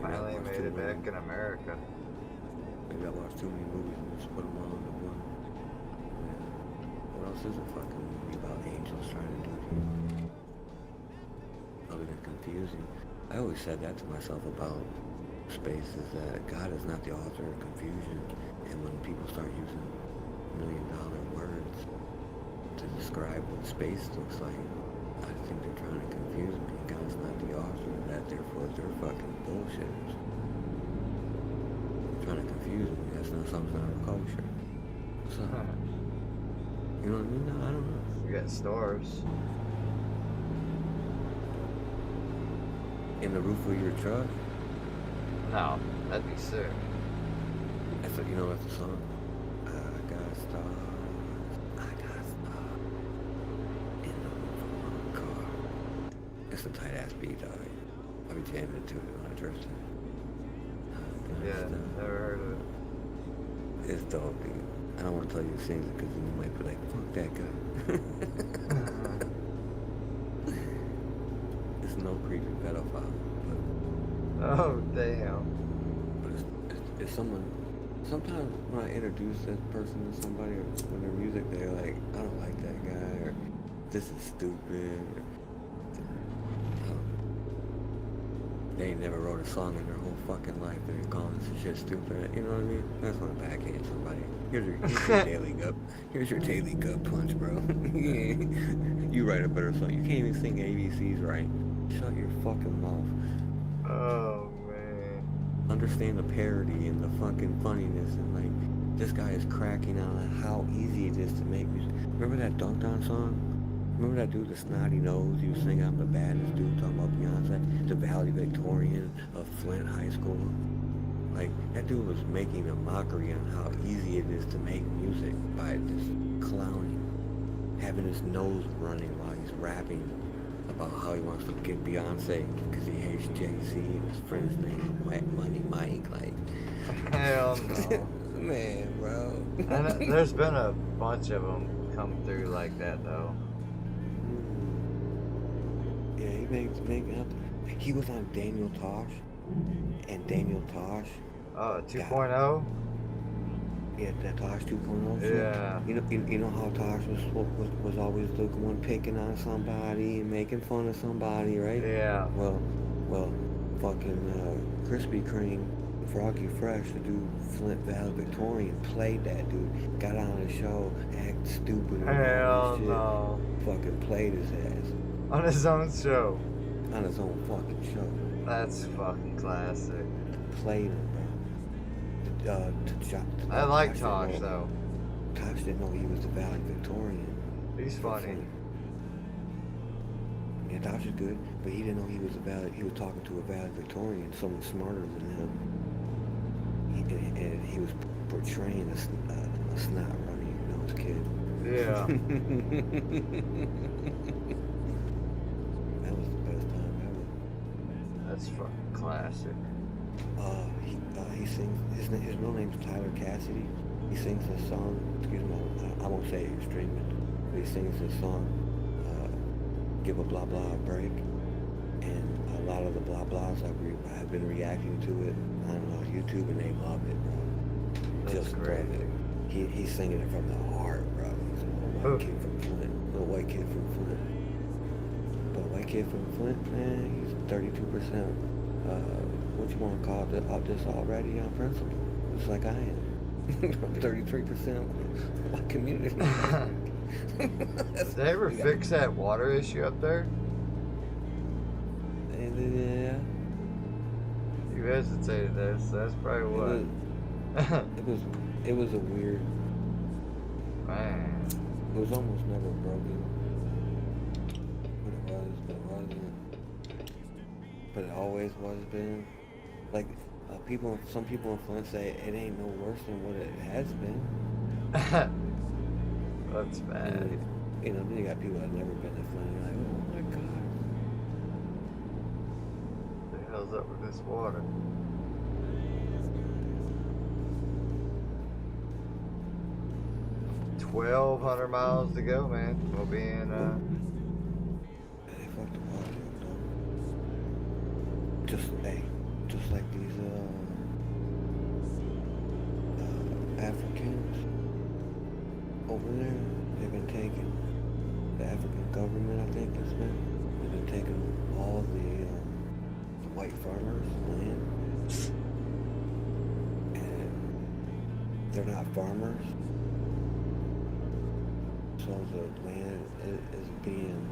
Finally made it back in America. Maybe I watched too many movies and just put them all into one. What else is a fucking movie about angels trying to do things? Other than confusing. I always said that to myself about space, is that God is not the author of confusion. And when people start using $1 million words to describe what space looks like, I think they're trying to confuse me. God's not the author of that, therefore they're fucking bullshitters. They're trying to confuse me. That's not something out of culture. What's up? You know what I mean? No, I don't know. You got stores. In the roof of your truck? No, that'd be sick. That's that's the song. I got stars. In the roof of my car. It's a tight ass beat, dog. I'll be jamming to it when I drift it. Yeah, never heard of it. It's dope, dude. I don't want to tell you to sing it because then you might be like, fuck that guy. It's no creepy pedophile. Oh, damn. But it's someone. Sometimes when I introduce that person to somebody or when their music, they're like, I don't like that guy, or this is stupid. Or, they ain't never wrote a song in their whole fucking life and they're calling this shit stupid. You know what I mean? That's when I backhand somebody. Here's your daily gut. Here's your daily gut punch, bro. You write a better song. You can't even sing ABCs right. Shut your fucking mouth. Oh, man. Understand the parody and the fucking funniness, and like this guy is cracking on how easy it is to make music. Remember that Dunked On song? Remember that dude, the snotty nose? He was singing, I'm the baddest dude, talking about Beyonce, the valedictorian of Flint High School. Like, that dude was making a mockery on how easy it is to make music by just clowning, having his nose running while he's rapping about how he wants to get Beyonce because he hates Jay-Z and his friend's name is Money Mike. Like, hell no. Man, bro. And there's been a bunch of them come through like that, though. Yeah, he making up. He was on Daniel Tosh, and Daniel Tosh. Oh, 2.0? Yeah, that Tosh 2.0. Yeah. You know how Tosh was always the one picking on somebody and making fun of somebody, right? Yeah. Well, fucking Krispy Kreme, Froggy Fresh, the dude Flint valedictorian, played that dude. Got on the show, act stupid. And Hell shit. no. Fucking played his ass. On his own show. On his own fucking show. That's fucking classic. Played him, bro. I like Tosh Tosh, though. Tosh didn't know he was the valedictorian. He's funny. Yeah, Tosh is good, but he didn't know he was he was talking to a valedictorian, someone smarter than him. he was portraying a snot runny nosed kid. Yeah. That was the best time ever. That's fucking classic. He sings. His real name's Tyler Cassidy. He sings this song. Excuse me, I won't say extreme, but he sings this song. Give a blah blah a break, and a lot of the blah blahs have been reacting to it on YouTube, and they love it, bro. That's Just great. love it. He's singing it from the heart, bro. He's a little white kid from Flint. Little white kid from Flint. But a white kid from Flint, man, he's 32%. What you want to call this already on principle? Just like I am. 33% white community. Did they ever fix that water issue up there? Yeah. You hesitated there, so that's probably what. It was a weird. Man. It was almost never broken. But it wasn't. But it always was been. Like some people in Flint say it ain't no worse than what it has been. That's bad. Then you got people that never been to Flint. You're like, oh my god. What the hell's up with this water? $1,200 miles to go, man. We'll be in. They fucked the water up, though. Just like these Africans over there. They've been taking the African government, I think it's been. They've been taking all the white farmers' land, and they're not farmers. So the land is being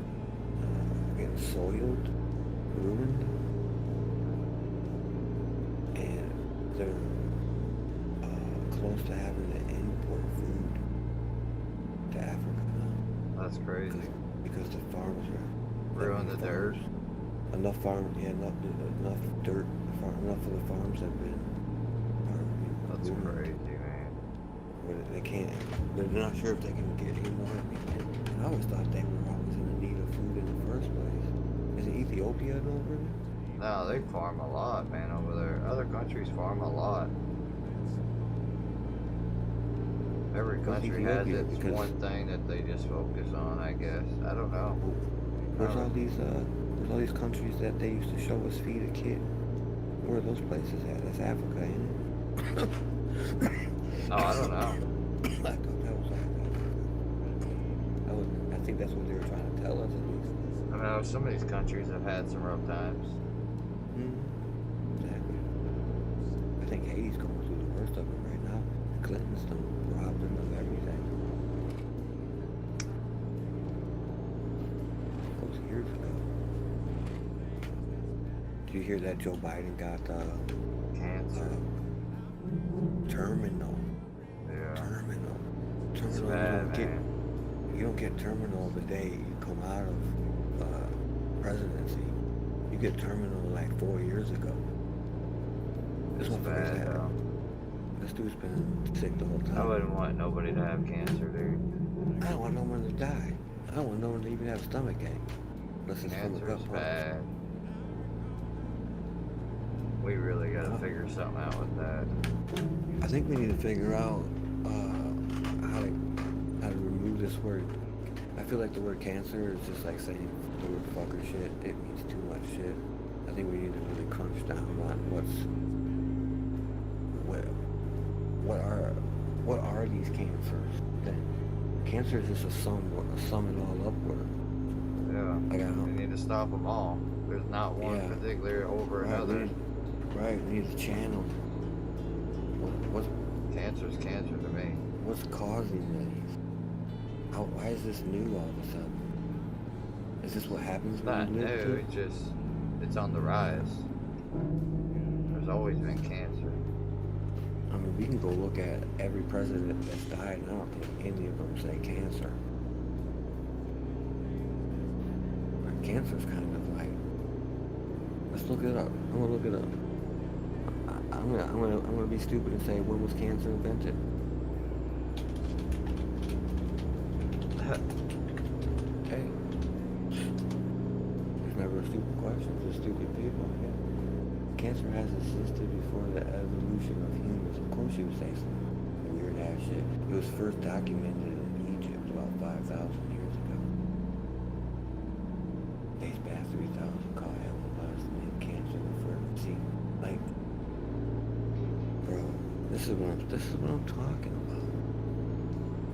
soiled, ruined, and they're close to having to import food to Africa now. That's crazy. Because the farms are Ruin the dirt. Enough farms, yeah, enough dirt. Enough of the farms have been. That's ruined. crazy, man. Where they can't. They're not sure if they can get any more. And I always thought they were always in the need of food in the first place. Is it Ethiopia over there? No, they farm a lot, man, over there. Other countries farm a lot. Every country has Ethiopia? its Because- one thing that they just focus on, I guess. I don't know. There's all these countries that they used to show us feed a kid. Where are those places at? That's Africa, ain't it? Oh, I don't know. I thought that was Africa. I think that's what they were trying to tell us at least. I mean, some of these countries have had some rough times. Exactly. I think Haiti's going through the worst of it right now. Clinton's done robbed them of everything. That was years ago. Did you hear that Joe Biden got Cancer. terminal? Yeah. Terminal. It's Terminal. bad, man. You don't get terminal the day you come out of presidency. You get terminal like 4 years ago. This It's motherfucker's bad, had- though. This dude's been sick the whole time. I wouldn't want nobody to have cancer, dude. I don't want no one to die. I don't want no one to even have a stomach ache. Unless it's from the Cancer gut is part. bad. We really gotta figure something out with that. I think we need to figure out how to remove this word. I feel like the word cancer is just like saying the word fuck or shit. It means too much shit. I think we need to really crunch down on what are these cancers? Then cancer is just a sum it all up word. Yeah. Like I We don't. need to stop them all. There's not one Yeah. particular over Right, another. we need to channel. What's Cancer's cancer to me. What's causing these? Why is this new all of a sudden? Is this what happens It's when not you new, live it's on the rise. There's always been cancer. I mean, we can go look at every president that's died, and I don't think any of them say cancer. But cancer's kind of like, let's look it up. I'm gonna look it up. I'm gonna be stupid and say, when was cancer invented? Hey, there's never a stupid question. Just stupid people. Yeah. Cancer has existed before the evolution of humans. Of course, you would say some weird ass shit. It was first documented in Egypt about 5,000 years ago. Dates back 3,000. Call hell was named cancer the first. See, like, bro, this is what I'm talking about.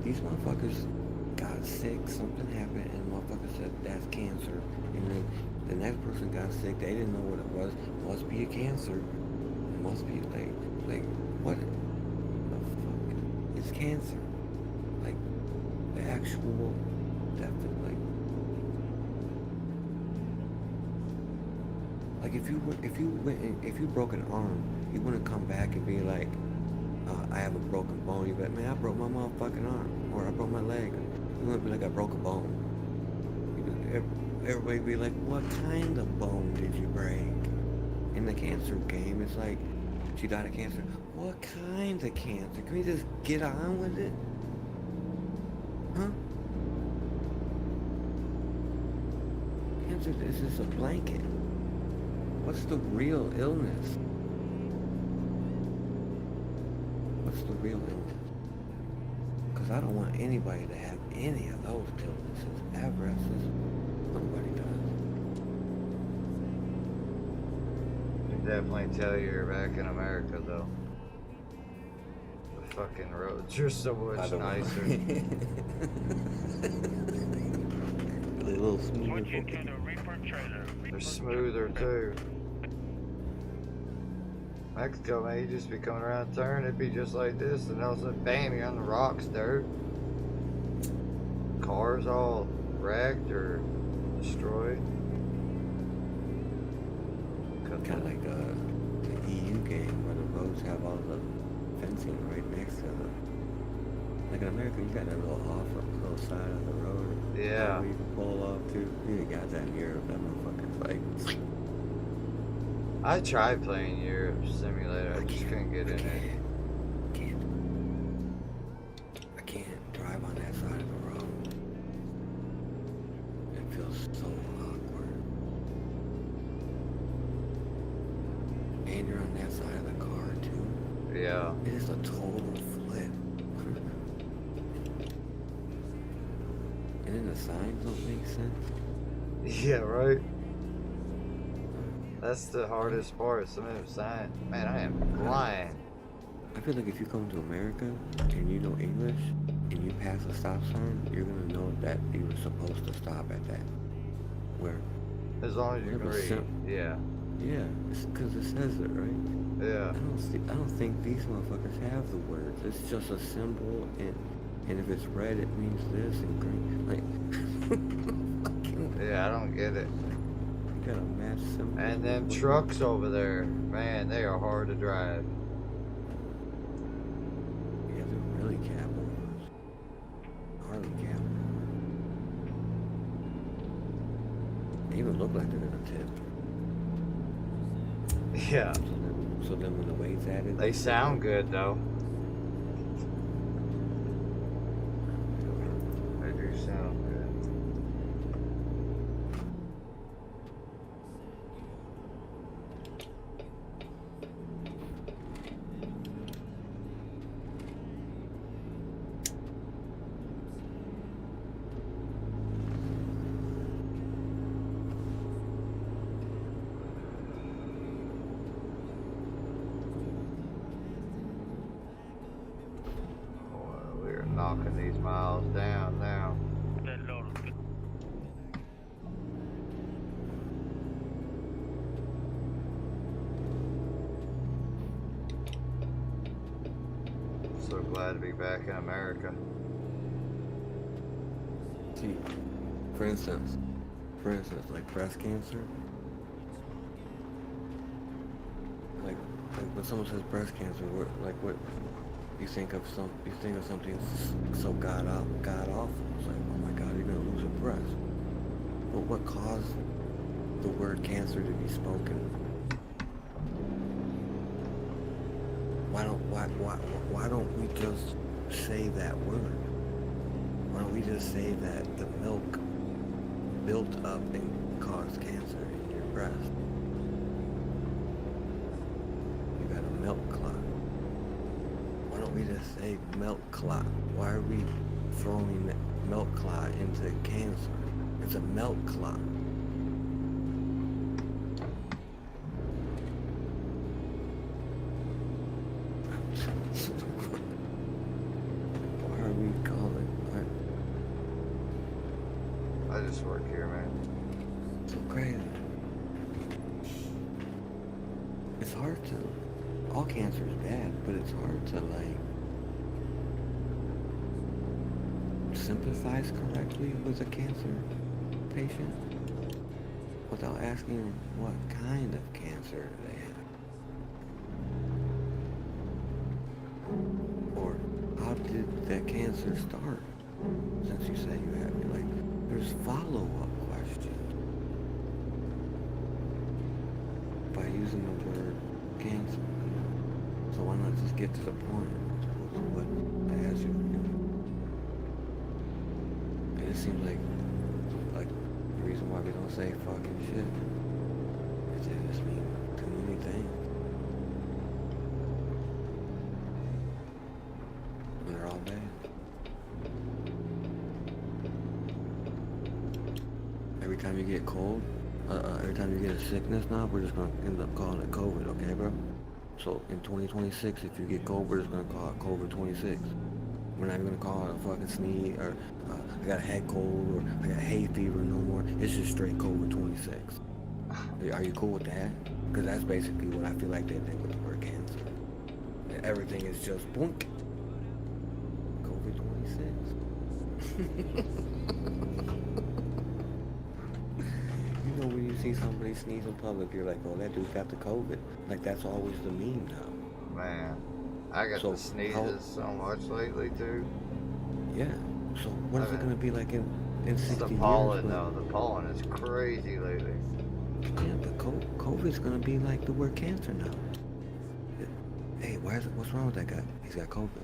These motherfuckers got sick, something happened, and the motherfucker said that's cancer. And then the next person got sick, they didn't know what it was. Must be a cancer. It must be like what the fuck? It's cancer. Like the actual definitely like if you broke an arm, you wouldn't come back and be like, I have a broken bone. You'd be like, man, I broke my motherfucking arm, or I broke my leg. You wouldn't be like, I broke a bone. Everybody be like, what kind of bone did you break? In the cancer game, it's like, she died of cancer. What kind of cancer? Can we just get on with it? Huh? Cancer is just a blanket. What's the real illness? What's the real illness? Because I don't want anybody to have any of those illnesses ever. It's just, nobody does. Can definitely tell you're back in America, though. The fucking roads are so much nicer. A little smoother. Switching to the Reaper trailer. They're smoother, too. Mexico, man, you just be coming around a turn, it'd be just like this, and all of a sudden, bam, you're on the rocks, dirt. Cars all wrecked or destroyed. Kind of like the EU game where the roads have all the fencing right next to them. Like in America, you got that little little side of the road. Yeah. Where you can pull off too. You ain't got that in Europe. That motherfucker's like. I tried playing Europe Simulator, I just couldn't get in it. I can't drive on that side of the road. It feels so awkward. And you're on that side of the car too. Yeah. It is a total flip. And then the signs don't make sense. Yeah, right? That's the hardest part, some of them signs. Man, I am blind. I feel like if you come to America and you know English and you pass a stop sign, you're gonna know that you were supposed to stop at that. Where? As long as you can read. Yeah. Yeah, it's because it says it, right? Yeah. I don't think these motherfuckers have the words. It's just a symbol, and if it's red, it means this, and green, like. Yeah, I don't get it. You got a match symbol. And them trucks over there, man, they are hard to drive. Yeah, they're really cab overs. Hardly cab overs. They even look like they're gonna tip. Yeah. So then when the weight's added, They sound good though. They do sound good. We're knocking these miles down now. That load. So glad to be back in America. see, for instance, like breast cancer. Like when someone says breast cancer, what you think of something so god awful. It's like, oh my God, you're gonna lose a breast. But what caused the word cancer to be spoken? why don't we just say that word? Why don't we just say that the milk built up and caused cancer in your breast? You got a milk clot. Why don't we just say milk clot? Why are we throwing milk clot into cancer? It's a milk clot. Why are we calling? I just work here, man. So crazy. It's hard to. All cancer is bad, but it's hard to like sympathize correctly with a cancer patient without asking them what kind of cancer they have. Or how did that cancer start? Since you say you have it, like there's follow-up questions by using the word cancer. So why not just get to the point of what has you? And it seems like the reason why we don't say fucking shit is they just mean too many things. And they're all bad. Every time you get cold, every time you get a sickness now, we're just gonna end up calling it COVID, okay, bro? So in 2026, if you get cold, we're just gonna call it COVID-26. We're not even gonna call it a fucking sneeze or I got a head cold or I got hay fever no more. It's just straight COVID-26. Are you cool with that? Because that's basically what I feel like they did with the word cancer. Everything is just boink. COVID-26. You know when you see somebody sneeze in public, you're like, oh, that dude got the COVID. Like, that's always the meme now. Man, I got the sneezes so much lately, too. Yeah. So what is it going to be like in 60 the years? pollen, though. The pollen is crazy lately. Yeah, but COVID's going to be like the word cancer now. Hey, what's wrong with that guy? He's got COVID.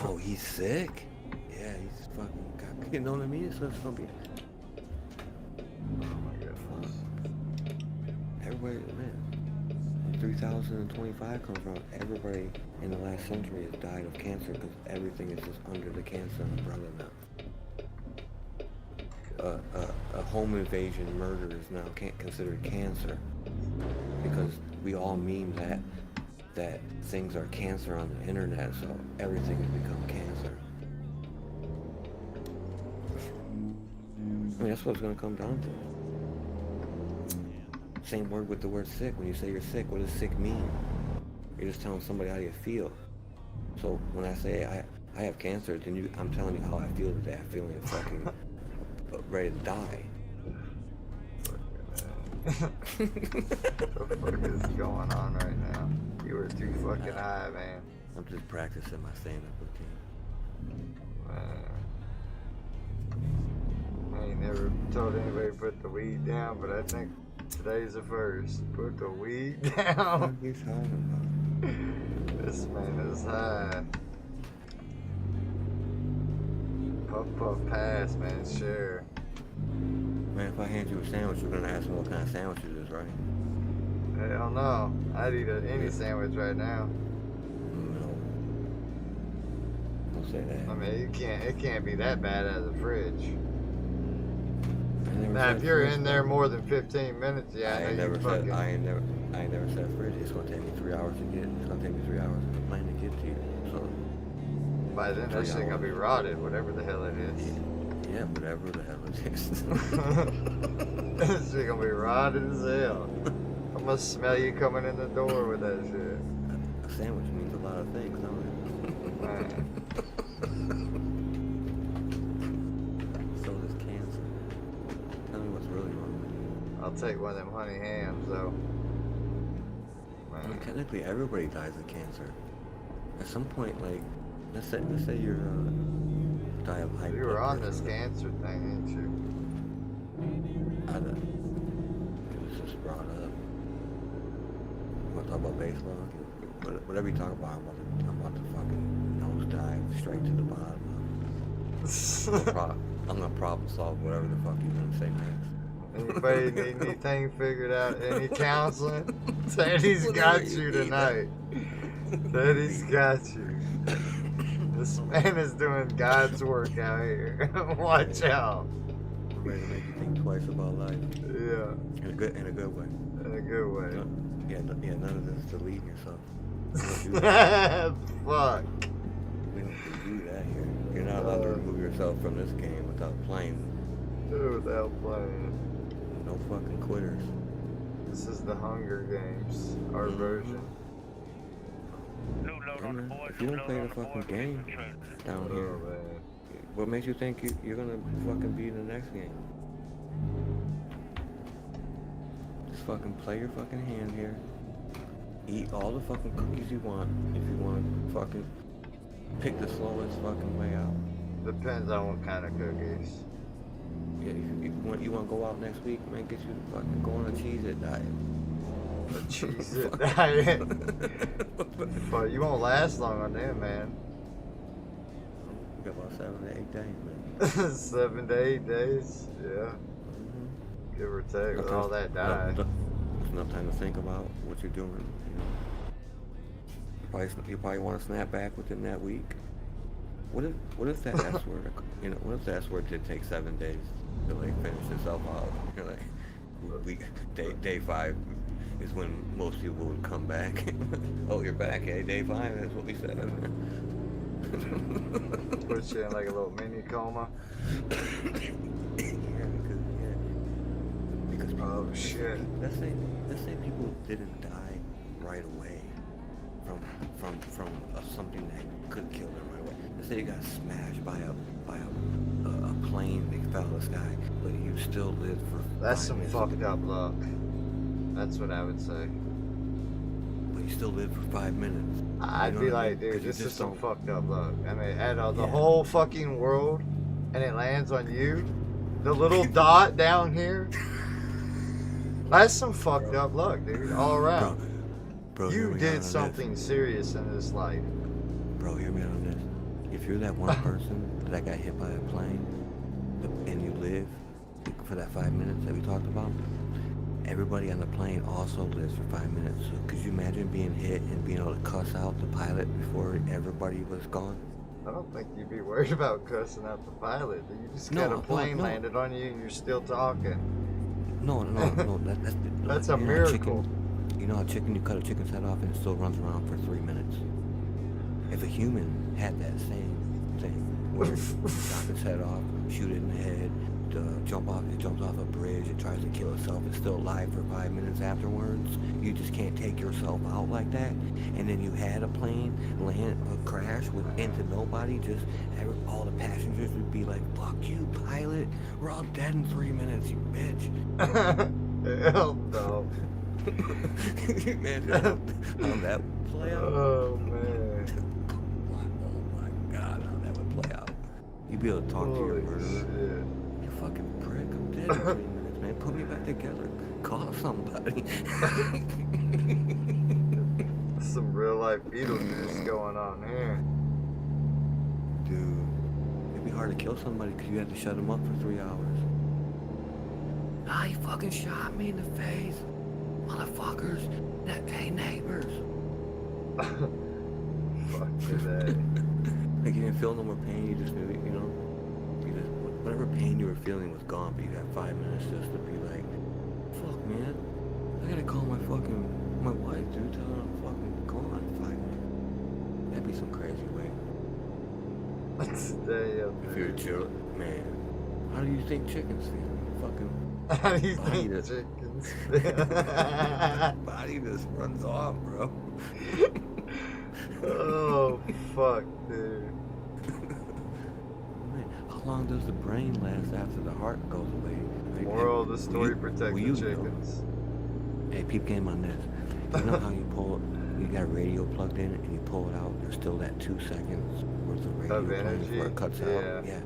Oh, he's sick? Yeah, he's fucking got, you know what I mean? So it's going to be... Everybody, man, 3025 comes from everybody in the last century has died of cancer because everything is just under the cancer umbrella now. A home invasion murder is now considered cancer because we all meme that things are cancer on the internet, so everything has become cancer. I mean, that's what it's going to come down to. Same word with the word sick. When you say you're sick, what does sick mean? You're just telling somebody how you feel. So when I say I have cancer, then I'm telling you how I feel today. I'm feeling fucking ready to die. What the fuck is going on right now? You were too fucking high, man. I'm just practicing my stand-up routine. I ain't never told anybody to put the weed down, but I think today's the first. Put the weed down. What are you talking about? This man is high. Puff, puff, pass, man. Share. Man, if I hand you a sandwich, you're gonna ask me what kind of sandwich it is, right? Hell no. I'd eat any sandwich right now. No. Don't say that. I mean, it can't be that bad out of the fridge. never Now, said if you're fridge, in there though. more than 15 minutes, yeah, I ain't never said fridge. It's gonna take me 3 hours to get. It's gonna take me 3 hours on the plane to get to you. So by then, that shit gonna be rotted, whatever the hell it is. yeah, whatever the hell it is. That shit gonna be rotted as hell. I'm gonna smell you coming in the door with that shit. A sandwich means a lot of things, don't it? Man. So does cancer. Tell me what's really wrong with you. I'll take one of them honey hams, though. I mean, Man. technically, everybody dies of cancer. At some point, like, let's say you're die of high You blood were on pressure. this cancer thing, ain't you? I don't. It was just brought up. Want to talk about baseball? Whatever you talk about, I'm about to fucking nosedive straight to the bottom. I'm gonna problem solve whatever the fuck you're gonna say next. Anybody need anything figured out? Any counseling? Teddy's got you tonight. Teddy's got you. This man is doing God's work out here. Watch out. I'm ready to make you think twice about life. Yeah. In a good way. In a good way. None of this is deleting yourself. Fuck. We don't do that here. You're not allowed to remove yourself from this game without playing. Without playing. No fucking quitters. This is the Hunger Games, our version. If you don't play the fucking game down here, Man. what makes you think you're gonna fucking be in the next game? Just fucking play your fucking hand here. Eat all the fucking cookies you want if you want to fucking pick the slowest fucking way out. Depends on what kind of cookies. Yeah, if you want to go out next week, man, get you to fucking go on a Cheez-It diet. A Cheez-It diet. But you won't last long on them, man. You got about 7 to 8 days, man. 7 to 8 days, yeah. Give or take, with all that diet. There's enough time to think about what you're doing, you know. You probably want to snap back within that week. What if that S word, you know, what if the S word did take 7 days to like finish itself out? You're like, day 5 is when most people would come back. Oh, you're back, hey, day 5, that's what we said. Put you in like a little mini coma. Because people, oh shit. Let's say people didn't die right away from something that could kill them right away. Let's say you got smashed by a plane that fell out of the sky, but you still lived for. That's 5 some minutes. fucked up luck. That's what I would say. But you still lived for 5 minutes. I'd be like, dude, this is some fucked up luck. I mean, out of the whole fucking world, and it lands on you, the little dot down here. That's some fucked up luck, dude. All around. Bro, you did something serious in this life. Bro, hear me out on this. If you're that one person that got hit by a plane, and you live for that 5 minutes that we talked about, everybody on the plane also lives for 5 minutes. So could you imagine being hit and being able to cuss out the pilot before everybody was gone? I don't think you'd be worried about cussing out the pilot. You just got a plane landed on you and you're still talking. No. That's a miracle. You know how you cut a chicken's head off and it still runs around for 3 minutes? If a human had that same thing, where it chops its head off, shoot it in the head, it jumps off a bridge, it tries to kill itself, it's still alive for 5 minutes afterwards. You just can't take yourself out like that. And then you had a plane crash into nobody, all the passengers would be like, fuck you, pilot, we're all dead in 3 minutes, you bitch. Hell no. Man, how that would play out. Oh man. Oh my god, how that would play out. You'd be able to talk to your murderer. Shit. You fucking prick, I'm dead in 3 minutes, man. Put me back together. Call somebody. Some real life Beetlejuice going on here. Dude, it'd be hard to kill somebody because you had to shut them up for 3 hours. Ah, you fucking shot me in the face. Motherfuckers. Hey, neighbors. Fuck today. Like you didn't feel no more pain, you just knew, whatever pain you were feeling was gone, but you had 5 minutes just to be like, fuck man, I gotta call my wife, dude, tell her I'm fucking gone in 5 minutes. That'd be some crazy way. Today up If you're a chill, man, how do you think chickens feel? Fucking how do you body think just- chickens body just runs off, bro. Oh fuck, dude. Man, how long does the brain last after the heart goes away? Right? Moral of the story, protect the you chickens. Hey, peep game on this. You know how you got a radio plugged in and you pull it out, there's still that 2 seconds worth of radio Of playing energy? before it cuts out? Yeah.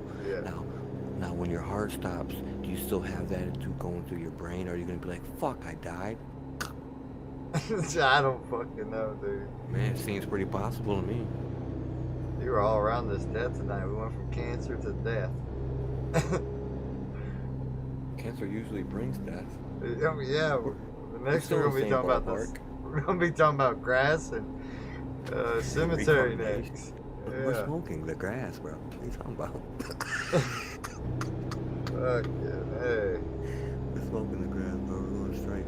Now when your heart stops, do you still have that going through your brain, or are you gonna be like, fuck, I died? I don't fucking know, dude. Man, it seems pretty possible to me. You were all around this death tonight. We went from cancer to death. Cancer usually brings death. Yeah. The next still we're in gonna the be same talking about this. ballpark. We're gonna be talking about grass and cemetery Reincarnation. next. We're Yeah. smoking the grass, bro. What are you talking about? Fucking hey. We're smoking the grass, bro. We're going straight.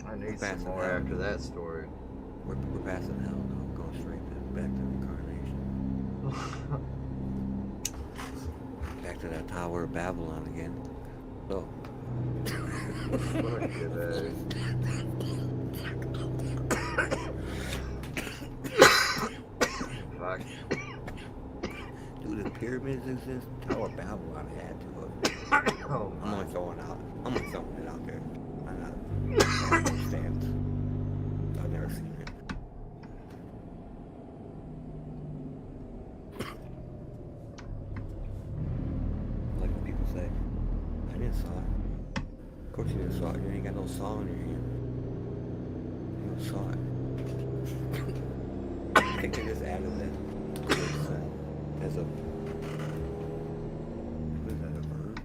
I need some passing more out. after that story. We're passing hell now. We're going straight back to reincarnation. Back to that Tower of Babylon again. So. Fucking hey. Fuck. Dude, if pyramids exist, Tower of Babylon had to have. Oh I'm my. only throwing it out there. I'm not understand. I've never seen it. Like what people say. I didn't saw it. Of course you didn't saw it. You ain't got no saw in your hand. You don't saw it. I think they just added that as a. What is that, a verb?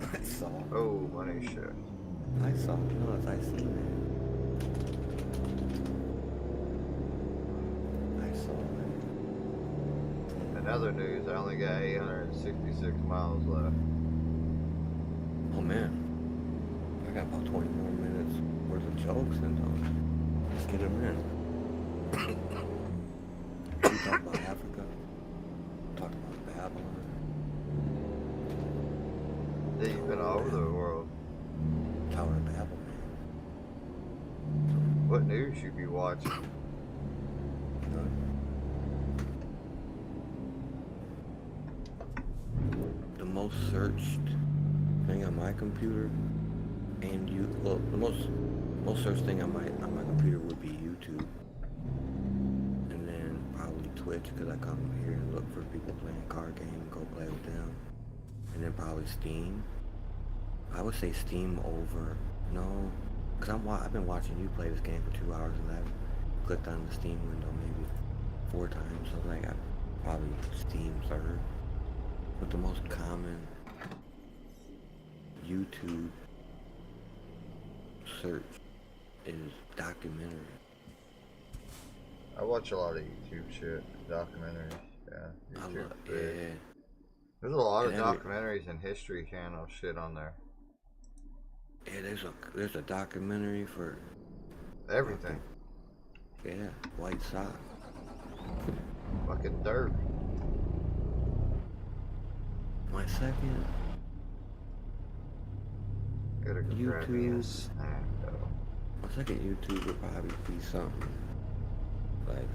I saw. Oh, money shit. I saw. No, I seen that. I saw that. In other news, I only got 866 miles left. Oh man, I got about 20 more minutes worth of jokes and let's get them in. We talked about Africa. Talked about Babylon. Yeah, you've been all over the world. Tower of Babel, man. What news you be watching? The most searched thing on my computer, and the most searched thing on my computer would be YouTube, and then probably Twitch because I come here and look for people playing a card game and go play with them, and then probably Steam. I would say Steam over because I've been watching you play this game for 2 hours and I've clicked on the Steam window maybe 4 times, so like I probably Steam third. But the most common YouTube search is documentary. I watch a lot of YouTube shit, documentaries. Yeah, YouTube. Yeah. There's a lot of And documentaries and History Channel shit on there. Yeah, there's a documentary for Everything. Yeah, White Sox. Fucking dirt. My second Gotta go grab me a YouTube. snack though. My second YouTube would probably be something like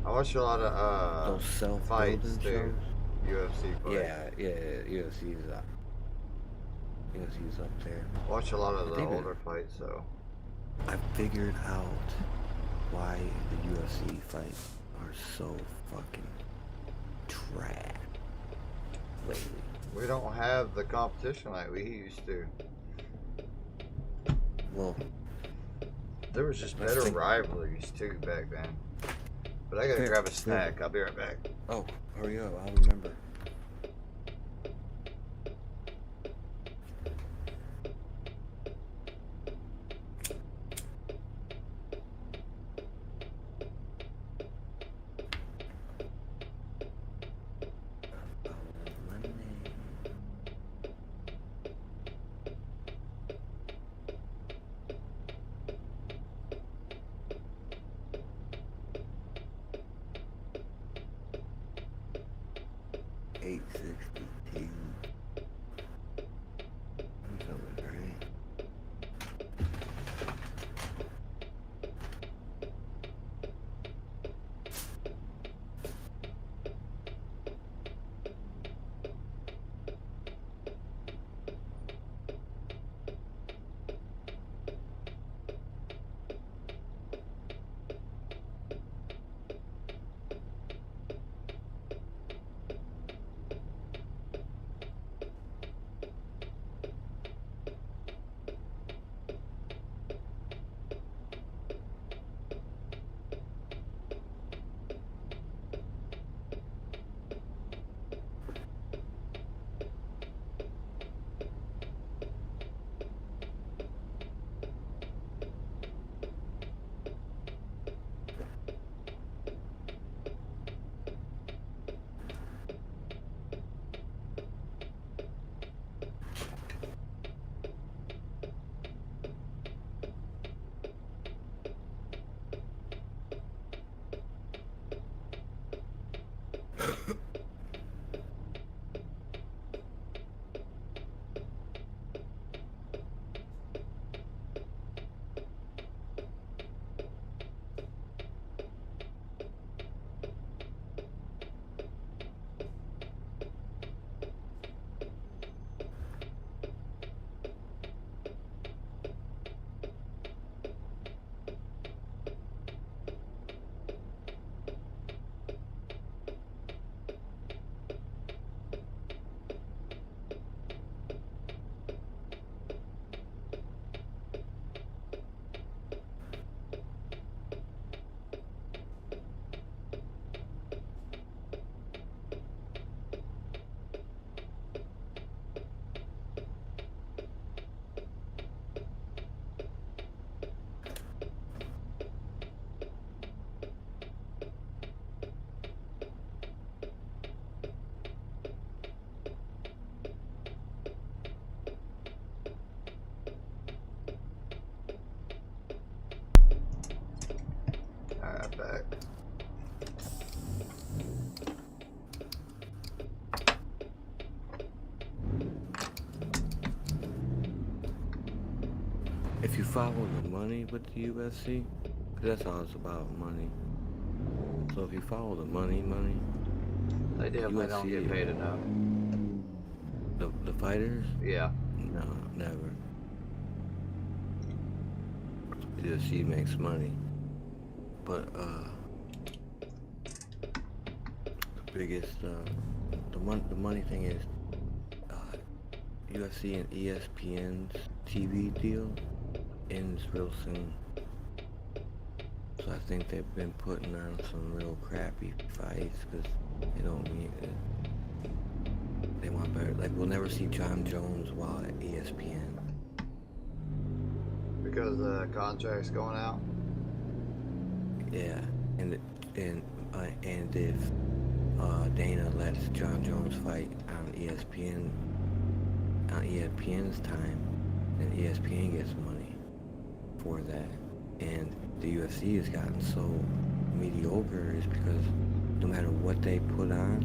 I watch a lot of those fights self-building too. shows. UFC fights. Yeah, UFC's up there. Watch a lot of But the they've been- older fights though. I figured out why the UFC fights are so fucking trash lately. We don't have the competition like we used to. Well, There was just Let's better think. rivalries too back then. But I gotta Fair, grab a fair. snack. I'll be right back. oh, hurry up, I'll remember. Monday. $8.62. I'm feeling great. Alright, back. If you follow the money with the UFC, 'cause that's all it's about, money. So if you follow the money, They definitely don't get paid enough. the fighters, Yeah. no, never. The UFC makes money, but the biggest the money thing is UFC and ESPN's TV deal ends real soon. So I think they've been putting on some real crappy fights because they don't need it. They want better. Like, we'll never see John Jones while at ESPN. Because the contract's going out? Yeah, and if Dana lets John Jones fight on ESPN's time, then ESPN gets money for that. And the UFC has gotten so mediocre is because no matter what they put on,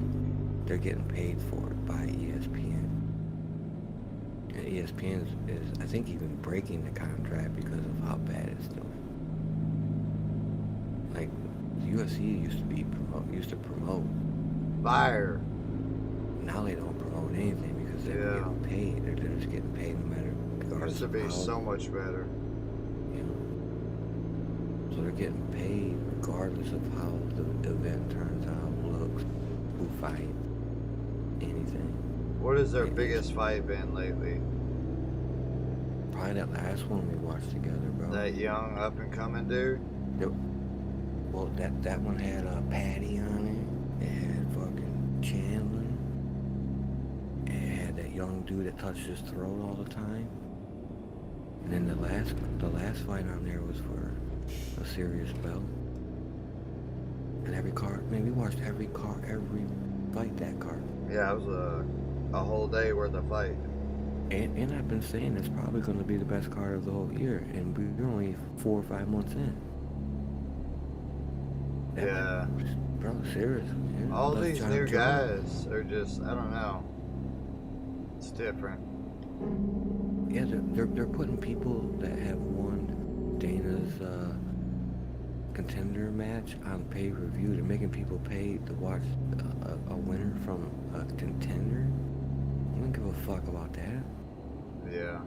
they're getting paid for it by ESPN. And ESPN is I think, even breaking the contract because of how bad it's doing. Like, the UFC used to promote. Fire. Now they don't promote anything because they're getting paid. They're just getting paid no matter. Used to be so much better. You know, so they're getting paid regardless of how the event turns out, looks, who fights, anything. What has their biggest fight been lately? Probably that last one we watched together, bro. That young up and coming dude? Well, that one had Patty on it. It had fucking Chandler. It had that young dude that touched his throat all the time. And then the last fight on there was for a serious belt. And every card, man, we watched every fight that card. Yeah, it was a whole day worth of fight. And I've been saying it's probably going to be the best card of the whole year, and we're only 4 or 5 months in. Yeah. Bro, seriously. Yeah. All these new guys are just, I don't know. It's different. Yeah, they're putting people that have won Dana's contender match on pay-per-view. They're making people pay to watch a winner from a contender. I don't give a fuck about that. Yeah.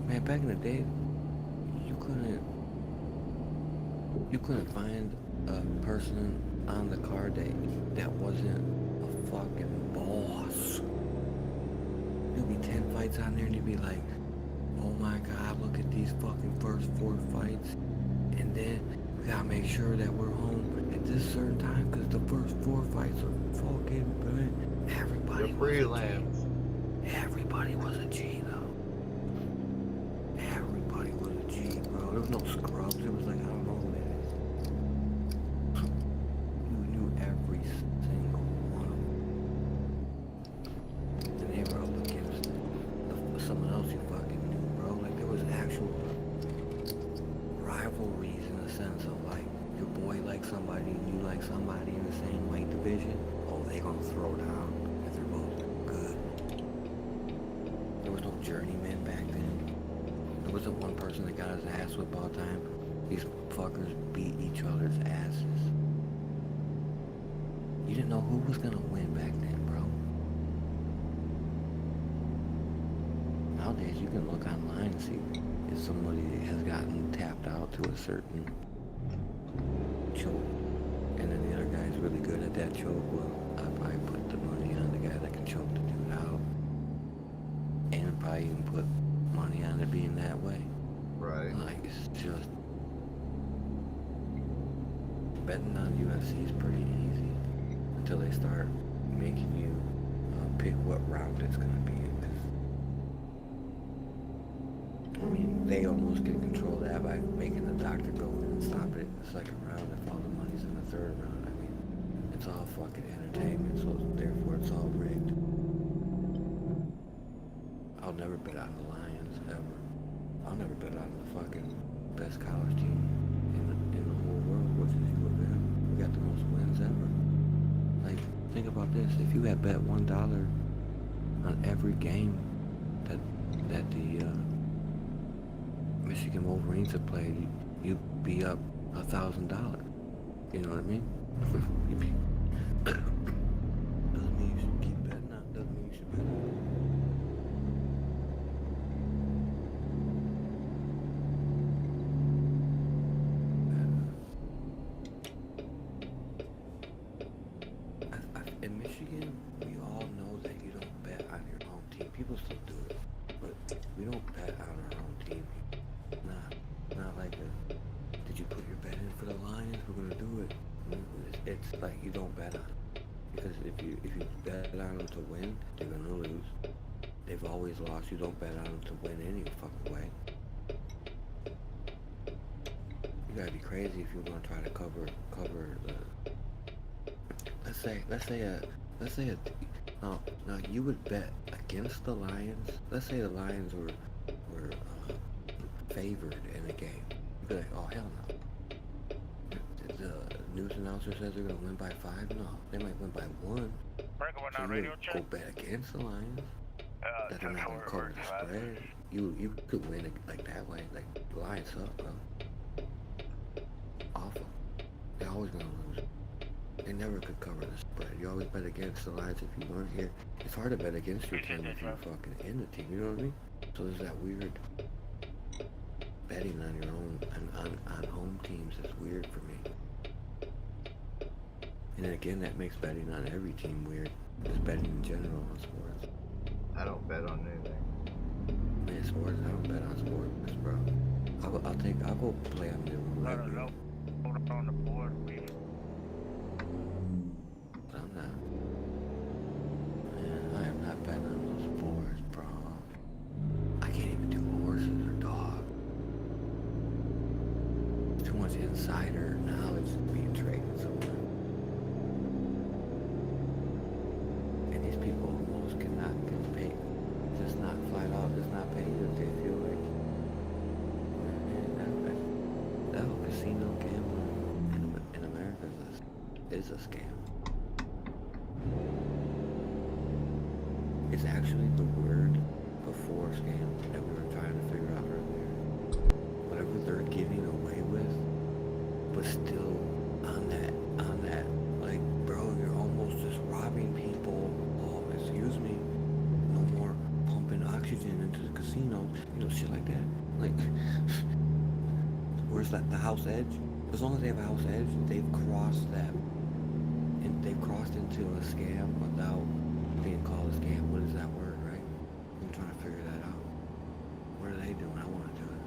Man, back in the day, you couldn't find a person on the card that wasn't a fucking boss. There'd be 10 fights on there and you'd be like, oh my god, look at these fucking first 4 fights. And then we gotta make sure that we're home at this certain time because the first 4 fights are fucking good. Everybody was a G. Everybody was a G though. Everybody was a G, bro. There was no scrubs. It was like, I don't know who that is. You knew every single one of them. And they were up against someone else you fucking knew, bro. Like, there was actual rivalries in the sense of, like, your boy liked somebody and you like like somebody in the same weight division, oh, they gonna throw down if they're both good. There was no journeyman back then. There wasn't one person that got his ass whipped all the time. These fuckers beat each other's asses. You didn't know who was gonna win back then, bro. Nowadays, you can look online and see if somebody has gotten tapped out to a certain choke, and then the other guy's really good at that choke. Well, I'd probably put the money on the guy that can choke the dude out, and probably even put money on it being that way. Right. Like, it's just betting on UFC is pretty easy until they start making you pick what round it's gonna be in. I mean, they almost can control that by making the doctor go in and stop it in the second round if all the money's in the third round. I mean, it's all fucking entertainment, so therefore it's all rigged. I'll never bet on the Lions, ever. I'll never bet on the fucking best college team in the whole world, which is U of M. We got the most wins ever. Like, think about this. If you had bet $1 on every game that the Michigan Wolverines have played, you'd be up $1,000. You know what I mean? Doesn't mean you should keep betting on. Doesn't mean you should bet on. In Michigan, we all know that you don't bet on your own team. People still do it, but we don't bet on our own team. Not like did you put your bet in for the Lions? We're gonna do it. It's like you don't bet on it. Because if you bet on them to win, they're gonna lose. They've always lost. You don't bet on them to win any fucking way. You gotta be crazy if you're gonna try to cover the. Let's say now you would bet against the Lions. Let's say the Lions were favored in a game. You'd be like, oh hell no. The news announcer says they're gonna win by 5. No, they might win by 1. So you would go bet against the Lions that they're not gonna cover the spread. You could win it like that way. Like the Lions suck, bro. Awful. They're always gonna lose. They never could cover the spread. You always bet against the Lions if you weren't here. It's hard to bet against your team if you're fucking in the team, you know what I mean? So there's that weird betting on your own, on home teams is weird for me. And then again, that makes betting on every team weird. Just betting in general on sports. I don't bet on anything. Man, sports, I don't bet on sports, bro. I'll go play on the rugby. No. Hold on the board, please. I'm not. Man, I am not betting on those sports, bro. I can't even do horses or dogs. Too much insider knowledge being traded somewhere. And these people almost cannot get paid. Just not flat out, just not paid if they feel like. Man, that whole casino gambling in America is a scam. It's actually the word before scam that we were trying to figure out earlier. Whatever they're giving away with, but still on that, like, bro, you're almost just robbing people. Oh, excuse me, no more pumping oxygen into the casino, shit like that. Like, where's that, the house edge? As long as they have a house edge, they've crossed that, and they've crossed into a scam without being called a scam. What is that word, right? I'm trying to figure that out. What are they doing? I want to do it.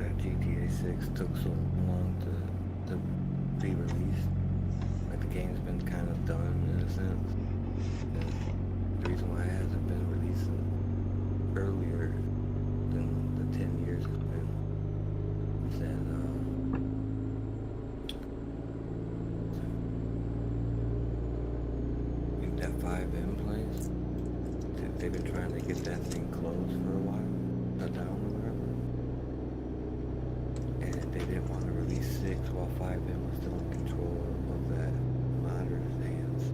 that GTA 6 took so long to be released. Like the game's been kind of done in a sense. And the reason why it hasn't been released earlier than the 10 years it's been is that in that 5M place, they've been trying to get that thing closed for a while, shut down or whatever. And they didn't want to release 6 while 5M was still in control of that modder's hands.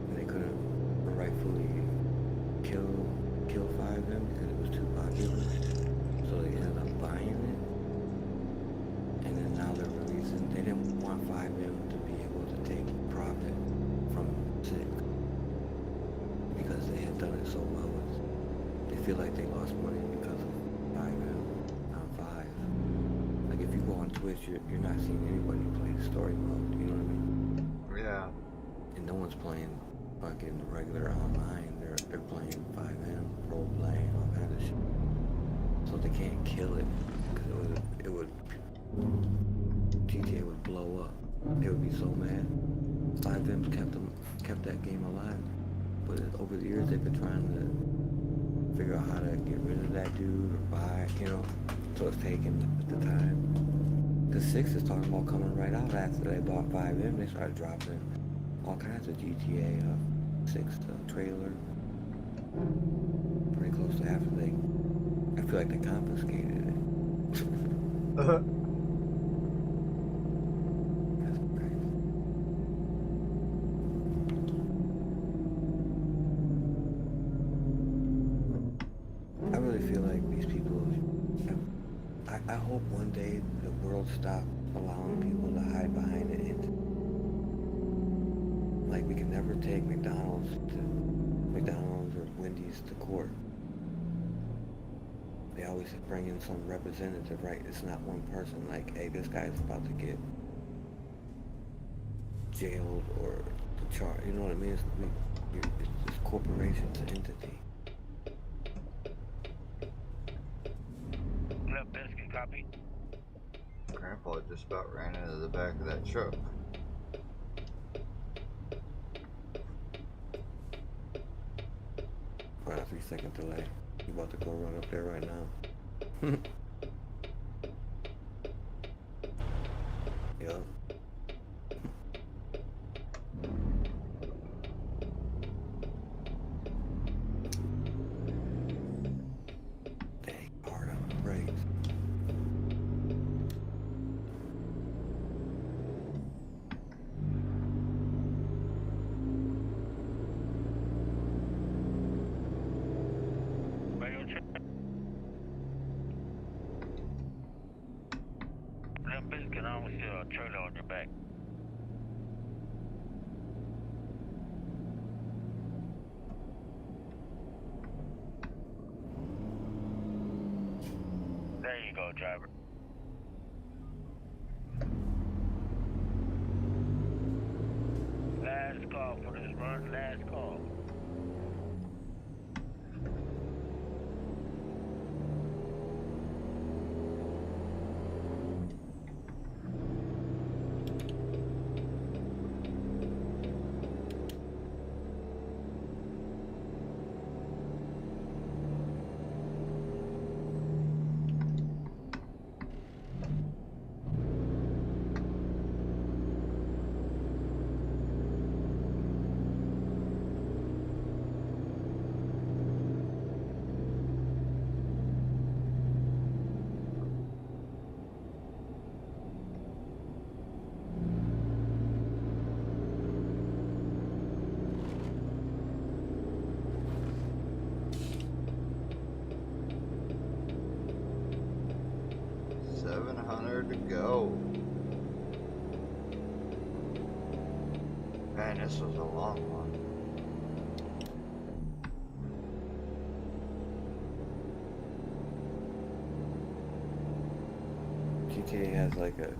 And they couldn't rightfully kill 5M because it was too popular. So they ended up buying it. And then now they're releasing, they didn't want 5M to be able to take profit from 6 because they had done it so well. They feel like they lost money because of 5M on 5. Like if you go on Twitch, you're not seeing anybody play story mode, you know what I mean? Yeah. And no one's playing fucking regular online. They're playing 5M, role playing, all kind of shit. So they can't kill it because it would GTA would blow up. They would be so mad. 5M kept that game alive. But over the years they've been trying to figure out how to get rid of that dude or buy, you know. So it's taking the time. Cause 6 is talking about coming right out after they bought 5M. They started dropping all kinds of GTA 6 trailer. Pretty close to after they. I feel like they confiscated it. That's crazy. I really feel like these people. I hope one day the world stops allowing people to hide behind it. Like we can never take McDonald's or Wendy's to court. They always bring in some representative, right? It's not one person. Like, hey, this guy's about to get jailed or charged. You know what I mean? It's this corporation's entity. Left biscuit copy. Grandpa just about ran into the back of that truck. About a 3-second delay. You about to go run up there right now. Yup. Dang, hard on the brakes. Radio check. Left biscuit, I don't see a trailer on your back. There you go, driver. Last call for this run, last call. To go. Man, this was a long one. GTA has like a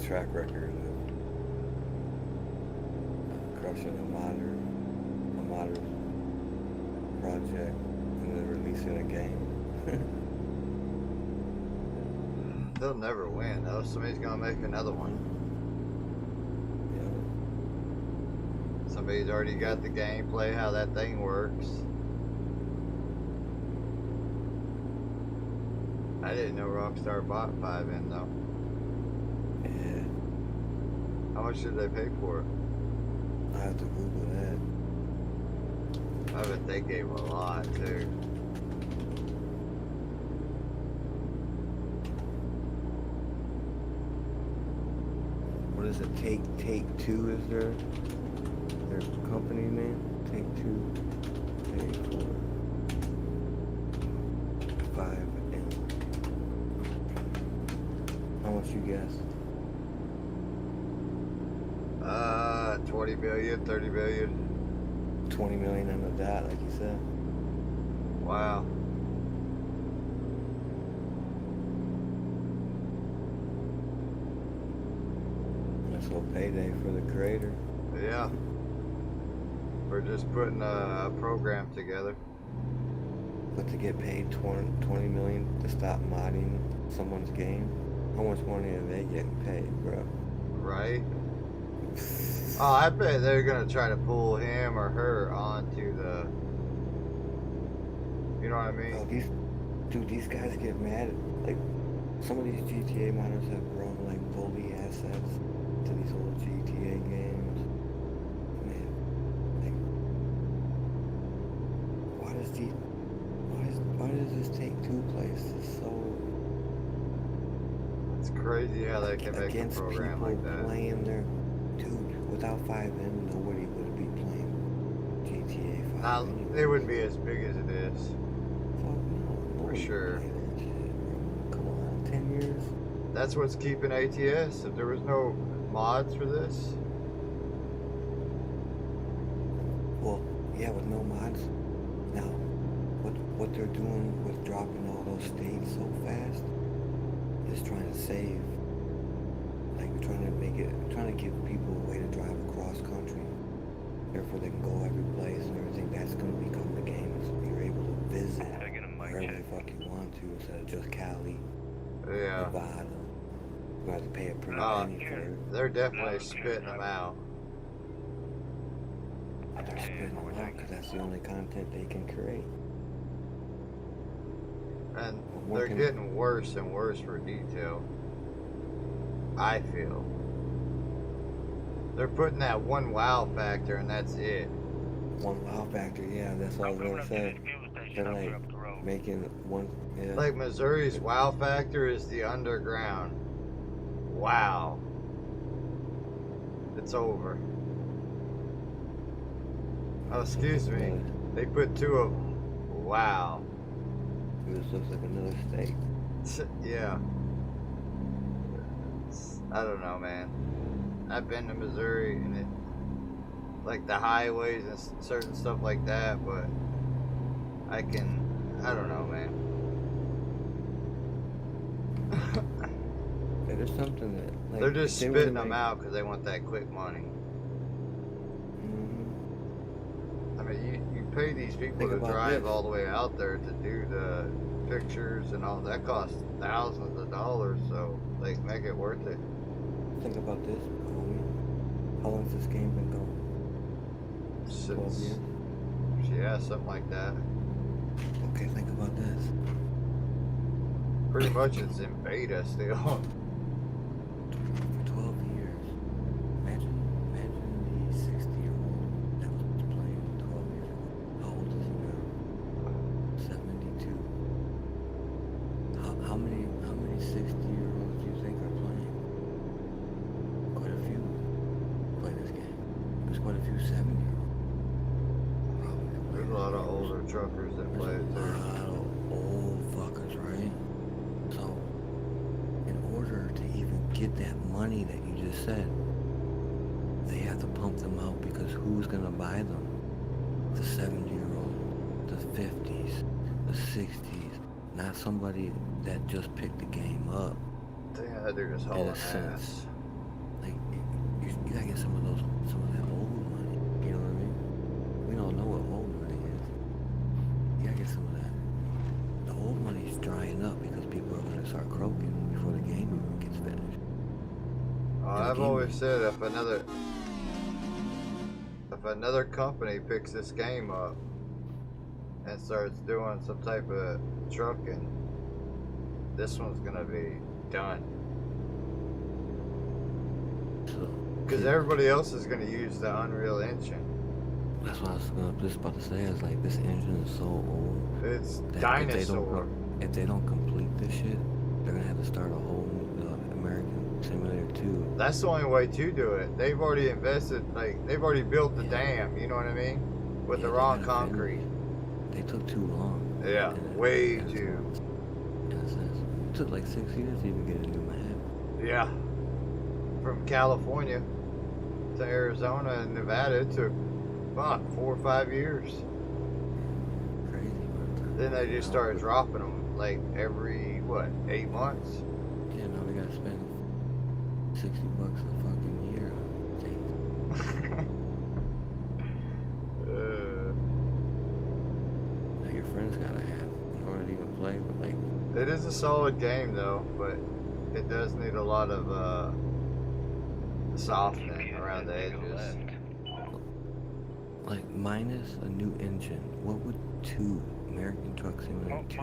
track record of crushing a modder project and then releasing a game. They'll never win though. Somebody's gonna make another one. Yeah. Somebody's already got the gameplay, how that thing works. I didn't know Rockstar bought 5N though. Yeah. How much did they pay for it? I have to Google that. I bet they gave a lot too. What is it? Take Two is their company name? Take Two. Pay for 5M. How much you guess? 20 billion, 30 billion. 20 million on the dot, like you said. Wow. That's what payday for the creator. Yeah. We're just putting a program together. But to get paid 20 million to stop modding someone's game, how much money are they getting paid, bro? Right? Oh, I bet they're gonna try to pull him or her onto the. You know what I mean? Oh, these guys get mad. Like, some of these GTA modders have grown like bully assets to these old GTA games. Man, like, why does this Take Two place is so It's crazy how they can make a against program people like that. playing their dude? Without 5M, nobody would be playing GTA 5. Now, anyway. it wouldn't be as big as it is. Fuck no, For nobody would sure. play that shit, bro. Come on, 10 years. That's what's keeping ATS. If there was no mods for this, Well, yeah, with no mods. Now, what they're doing with dropping all those states so fast is trying to save, like trying to give people a way to drive across country. Therefore, they can go every place and everything. That's going to become the game. So you're able to visit wherever the fuck you want to instead of just Cali, yeah. Nevada. You have to pay a pretty penny for it. They're definitely spitting them out. They're spitting them out because that's the only content they can create. And One they're can- getting worse and worse for detail. I feel. They're putting that one wow factor and that's it. One wow factor, yeah, that's what I was gonna say. They're like making one, yeah. Like Missouri's wow factor is the underground. Wow. It's over. Oh, excuse me. They put two of them. Wow. It just looks like another state. Yeah. I don't know, man. I've been to Missouri and it, like the highways and certain stuff like that, but I don't know, man. Yeah, there's something that like, They're just if they spitting were to them out because they want that quick money. Mhm. I mean, you pay these people Think to about drive this. all the way out there to do the pictures and all that costs thousands of dollars, so they make it worth it. Think about this, homie. How long's this game been going? 12 Since, years? yeah, something like that. Okay, think about this. Pretty much it's in beta still. For 12 years. Imagine the 60-year-old that was playing 12 years ago. How old is he now? 72. How many 60-year-olds do you think are playing? Quite a few play this game. There's quite a few 70-year-olds. Probably play There's a this lot of game. older truckers that play There's it a too. lot of old fuckers, right? So, in order to even get that money that you just said, they have to pump them out because who's gonna buy them? The 70-year-old, the 50s, the 60s, not somebody that just picked the game up. Yeah, they're just In hauling a sense. ass. Like, you gotta get some of that old money. You know what I mean? We don't know what old money is. I've always said if another company picks this game up and starts doing some type of trucking, this one's gonna be done. Because everybody else is gonna use the Unreal Engine. That's what I was just about to say. Is like this engine is so old. It's that dinosaur. If they don't complete this shit, they're gonna have to start a whole new American Simulator 2. That's the only way to do it. They've already invested, like they've already built the dam. You know what I mean? With the wrong concrete. They took too long. Yeah, way too. In a sense, it took like 6 years to even get a new map. Yeah. From California to Arizona and Nevada, it took about 4 or 5 years. Crazy. Then they just started dropping them like every 8 months. Yeah, now we gotta spend $60 a fucking year on things. Now your friends gotta have in order to even play, but like. It is a solid game though, but it does need a lot of softening around the edges. Like minus a new engine, what would 2 American Truck Simulator 2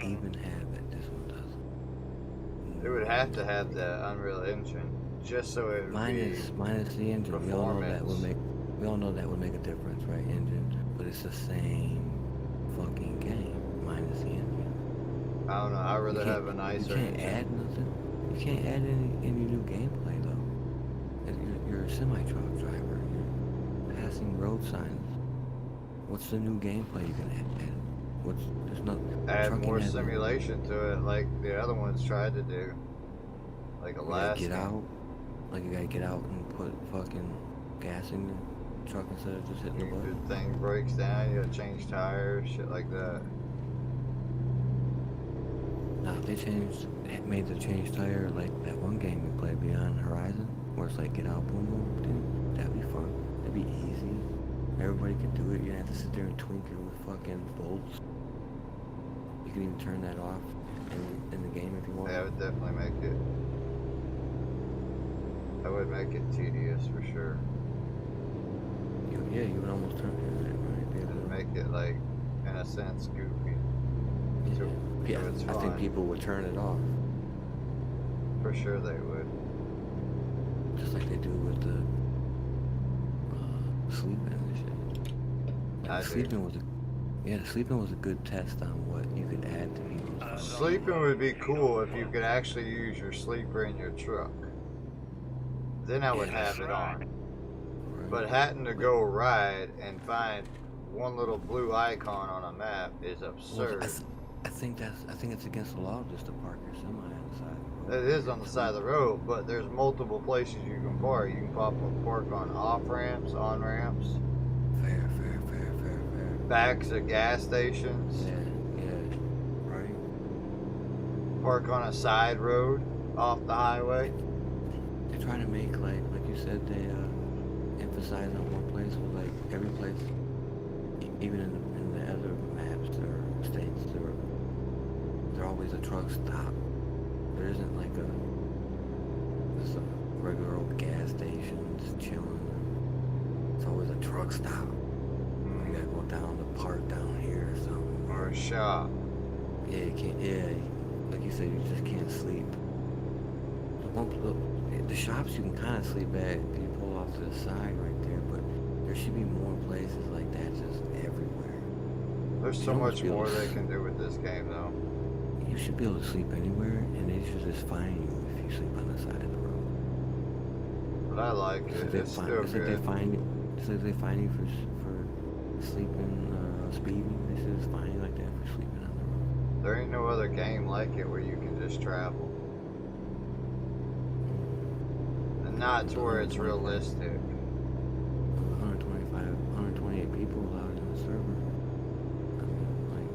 even have that this one does? It would have to have the Unreal Engine, just so it would minus the engine. We all know that would make a difference, right? Engine, but it's the same fucking game minus the engine. I don't know. I'd rather have a nicer You can't engine. add nothing. You can't add any new gameplay though. You're a semi-truck driver. You're passing road signs. What's the new gameplay you can add? There's no. Add more simulation to it, like the other ones tried to do. Like Alaska. Get out. Like you gotta get out and put fucking gas in your truck instead of just hitting the button. The thing breaks down, you gotta change tires, shit like that. Now if they made the change tire like that one game we played Beyond Horizon, where it's like get out, boom, boom, dude, that'd be fun. That'd be easy. Everybody could do it. You don't have to sit there and twinkle with fucking bolts. You can even turn that off in the game if you want. Yeah, it would definitely make it. That would make it tedious for sure. You would almost turn it right. It would make it like, in a sense, goofy. Yeah, I think people would turn it off. For sure they would. Just like they do with the sleeping and shit. Like sleeping was a good test on what you could add to people's. Sleeping would be cool if you could actually use your sleeper in your truck. Then I would have it on. Right. But having to go ride and find one little blue icon on a map is absurd. Well, I think it's against the law just to park your semi on the side of the road. It is on the side of the road, but there's multiple places you can park. You can park on off ramps, on ramps. Fair. Backs of gas stations. Yeah, right. Park on a side road off the highway. They're trying to make like you said, they emphasize on one place, but like every place, even in the other maps or states, there always a truck stop. There isn't like just a regular old gas station just chilling. It's always a truck stop. You gotta go down to park down here or something. Or a shop. Yeah, you can't. Yeah, like you said, you just can't sleep. The shops you can kind of sleep at if you pull off to the side right there, but there should be more places like that just everywhere. There's so much more they can do with this game, though. You should be able to sleep anywhere, and they should just fine you if you sleep on the side of the road. But I like it. It's still good. Just like they fine you for sleeping, speeding. They should just fine you like that for sleeping on the road. There ain't no other game like it where you can just travel. And not to where it's realistic. 128 people allowed in the server. I mean, like,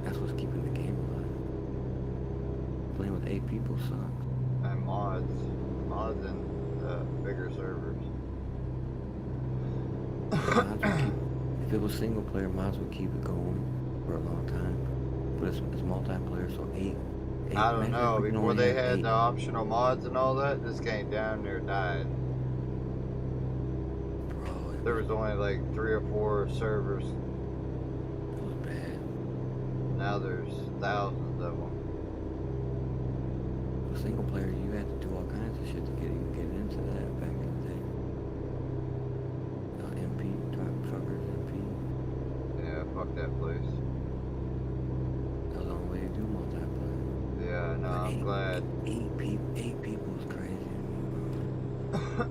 that's what's keeping the game alive. Playing with 8 people sucks. And mods in the bigger servers. If it was single player, mods would keep it going for a long time. But it's multiplayer, so 8 I don't Imagine if know. we can Before only they have had 8. the optional mods and all that, this game down there died. Bro, There was only like 3 or 4 servers. it was bad. Now there's thousands of them. With single player, you had to do all kinds of shit to get into that back in the day. MP, truckers, MP. Yeah, fuck that place. That was the only way to do multiplayer. Yeah, no, But I'm glad. 8 people is crazy to me, bro.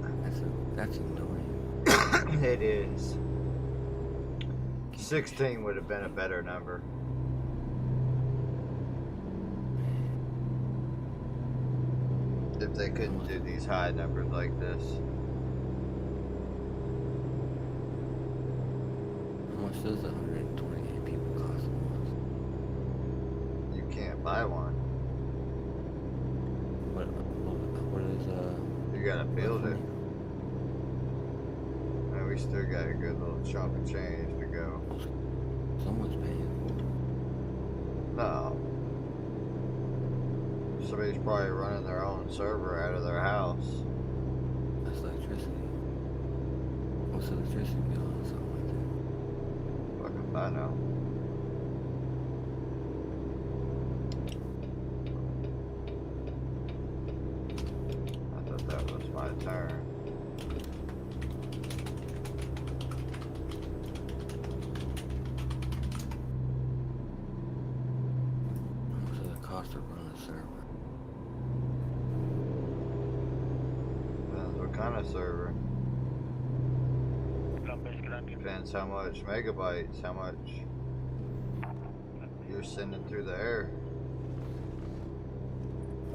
That's annoying. It is. 16 would have been a better number. If they couldn't do these high numbers like this. How much does 128 people cost a month? You can't buy one. What is You gotta build it. And we still got a good little chunk of change to go. Someone's paying for it. No. Somebody's probably running their own server out of their house. That's electricity. What's electricity bill on something like that? Fucking if I know. I thought that was my turn. How much does it cost to run a server? Depends what kind of server. Numbers grande. Depends how much megabytes, how much you're sending through the air.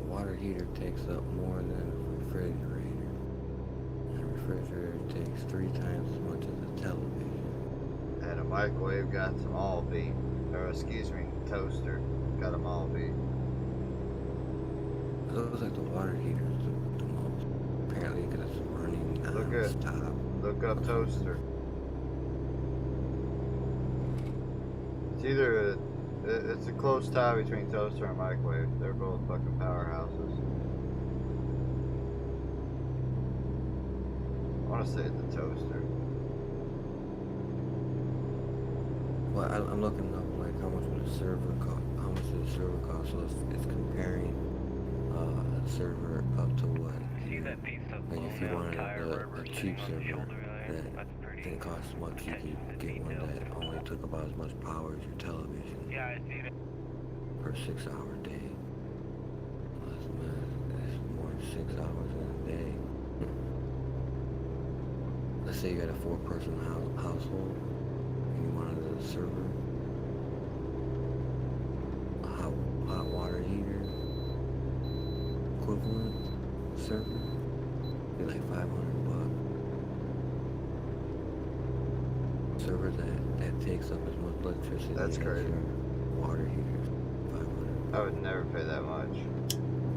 A water heater takes up more than a refrigerator. And a refrigerator takes 3 times as much as a television. And a microwave got them all beat. Or excuse me, toaster got them all beat. It looks like the water heater is the most. Apparently, because it's running Look at- non-stop. Look up toaster. It's either it's a close tie between toaster and microwave. They're both fucking powerhouses. I want to say it's a toaster. Well, I'm looking up like how much would a server cost? How much does a server cost? So it's comparing a server up to what? See that piece of Like if you blown out wanted tire a rubber cheap sitting on the server shoulder there? that That's pretty. didn't cost as much, you could get one that only took about as much power as your television Yeah, I see that. per 6-hour day. Well, that's more than 6 hours in a day. Let's say you had a 4-person household and you wanted a server, a hot water heater equivalent server, be like $500. Server that takes up as much electricity That's as crazy. your water heater, 500. I would never pay that much.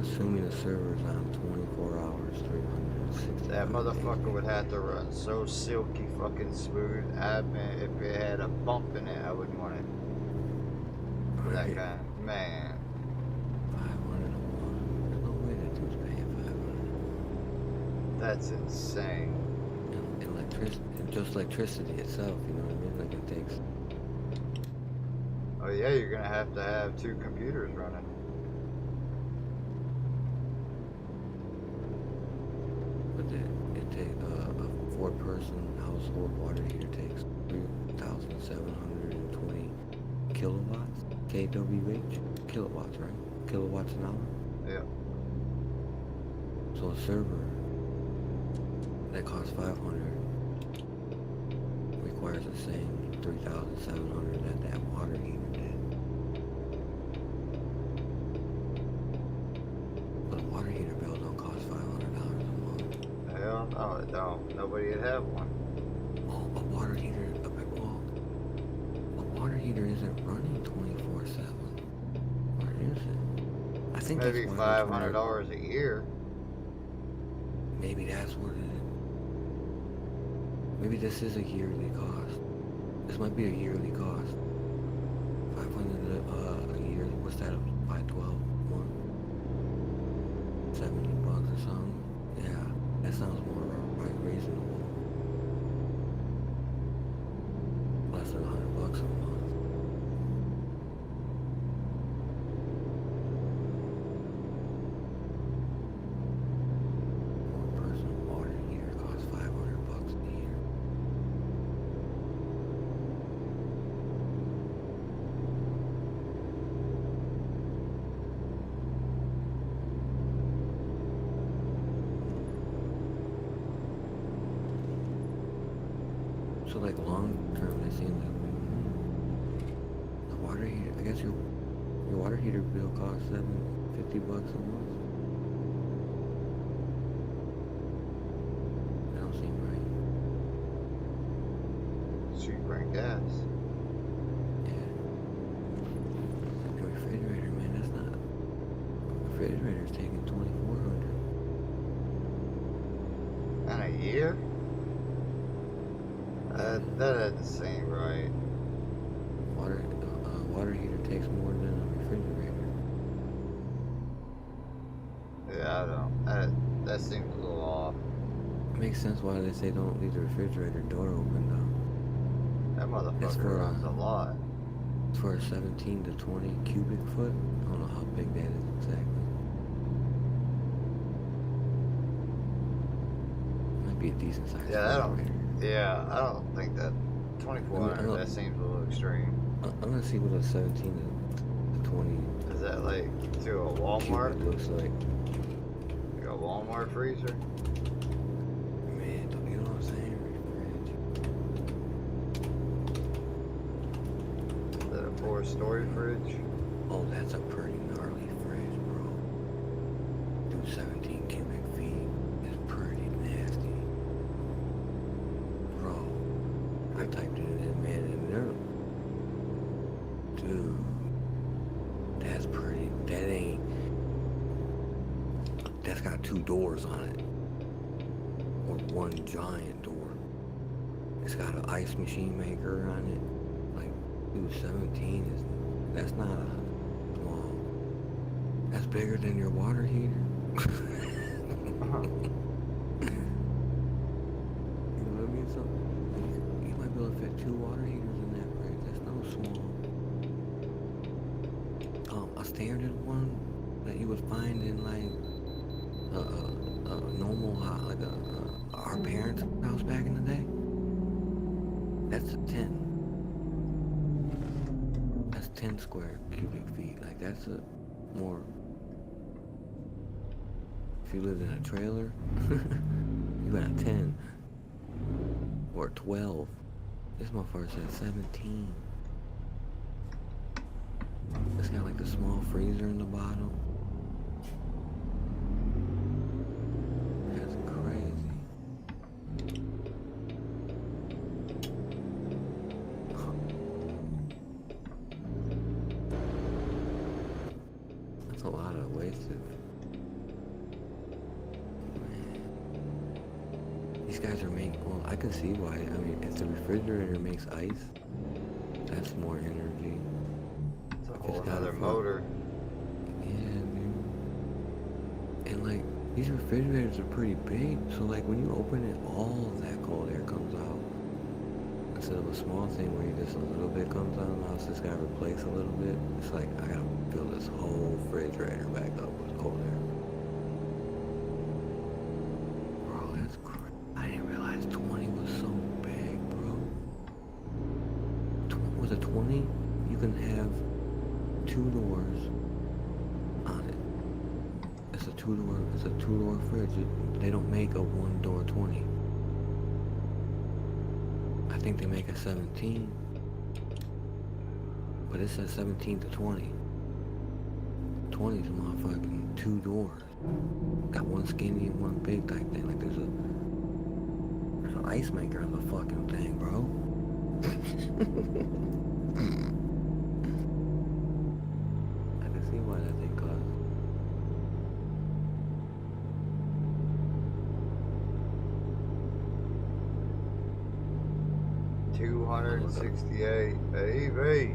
Assuming the server is on 24 hours, 360. That motherfucker would have to run so silky fucking smooth. I mean, if it had a bump in it, I wouldn't want it. For that kind of man. 500 a month. There's no way that dude's paying 500 That's insane. and electricity, and just electricity itself, you know what I mean? Like it takes. Oh yeah, you're gonna have to have 2 computers running. But it takes a 4-person household water heater takes 3,720 kilowatts. kWh, kilowatts, right? Kilowatts an hour. Yeah. So a server that costs 500 requires the same 3,700 that water heater did. But a water heater bill don't cost $500 a month. Hell no, it don't. Nobody would have one. Well, a water heater, a water heater isn't running 24/7. Or is it? I think Maybe that's why it's running- $500 a year. Maybe that's what it is. Maybe this is a yearly cost. This might be a yearly cost. 500 a year. What's that by 12 months? 70 bucks or something. Yeah, that sounds more like reasonable. Less than 100 bucks a month. One person water heater costs 500 bucks a year. So like long term, they seem like the water heater. I guess your water heater bill costs $750 a month. That don't seem right. Cheaper than gas. Yeah. The refrigerator, man, that's not. Refrigerator's taking 2,400. And a year? That doesn't seem right. Water heater takes more than a refrigerator. Yeah, I don't. That seems a little off. It makes sense why they say don't leave the refrigerator door open though. That motherfucker runs a lot. It's for a 17 to 20 cubic foot. I don't know how big that is exactly. Might be a decent size refrigerator. Yeah, I don't think that 2,400. That seems a little extreme. I'm gonna see what a 17 to 20 Is that like to a Walmart? cubic looks like. Like a Walmart freezer? Man, you know what I'm saying? Fridge. Is that a 4-story fridge? Oh, that's a pretty gnarly fridge, bro. Dude, 17 cubic feet is pretty nasty. Bro, I typed it in, man, and there. Dude, that's pretty. That ain't. That's got 2 doors on it. Or 1 giant door. It's got an ice machine maker on it. Like, dude, 17 is. That's not a small. That's bigger than your water heater. You know what I mean? So, you might be able to fit 2 water heaters in that fridge. That's no small. A standard one that you would find in like a normal like our parents' house back in the day. That's a 10. That's 10 square cubic feet. Like that's a more. If you lived in a trailer, you got a 10 or 12. This motherfucker said 17. It's got like a small freezer in the bottom. That's crazy. That's a lot of wasted. Man. These guys are making. Well, I can see why. I mean, if the refrigerator makes ice, that's more energy. It's a whole other motor. Yeah, dude. And like, these refrigerators are pretty big, so like when you open it, all of that cold air comes out. Instead of a small thing where you just a little bit comes out, now it's just gotta replace a little bit. It's like, I gotta fill this whole refrigerator back up with cold air. Bro, that's crazy. I didn't realize 20 was so big, bro. With a 20, you can have 2 doors on it. It's a two door fridge. They don't make a 1-door 20. I think they make a 17. But it says 17 to 20. 20 is a motherfucking 2 doors. Got 1 skinny and 1 big type thing. Like there's an ice maker on the fucking thing, bro. I can see why that thing costs. $268, baby.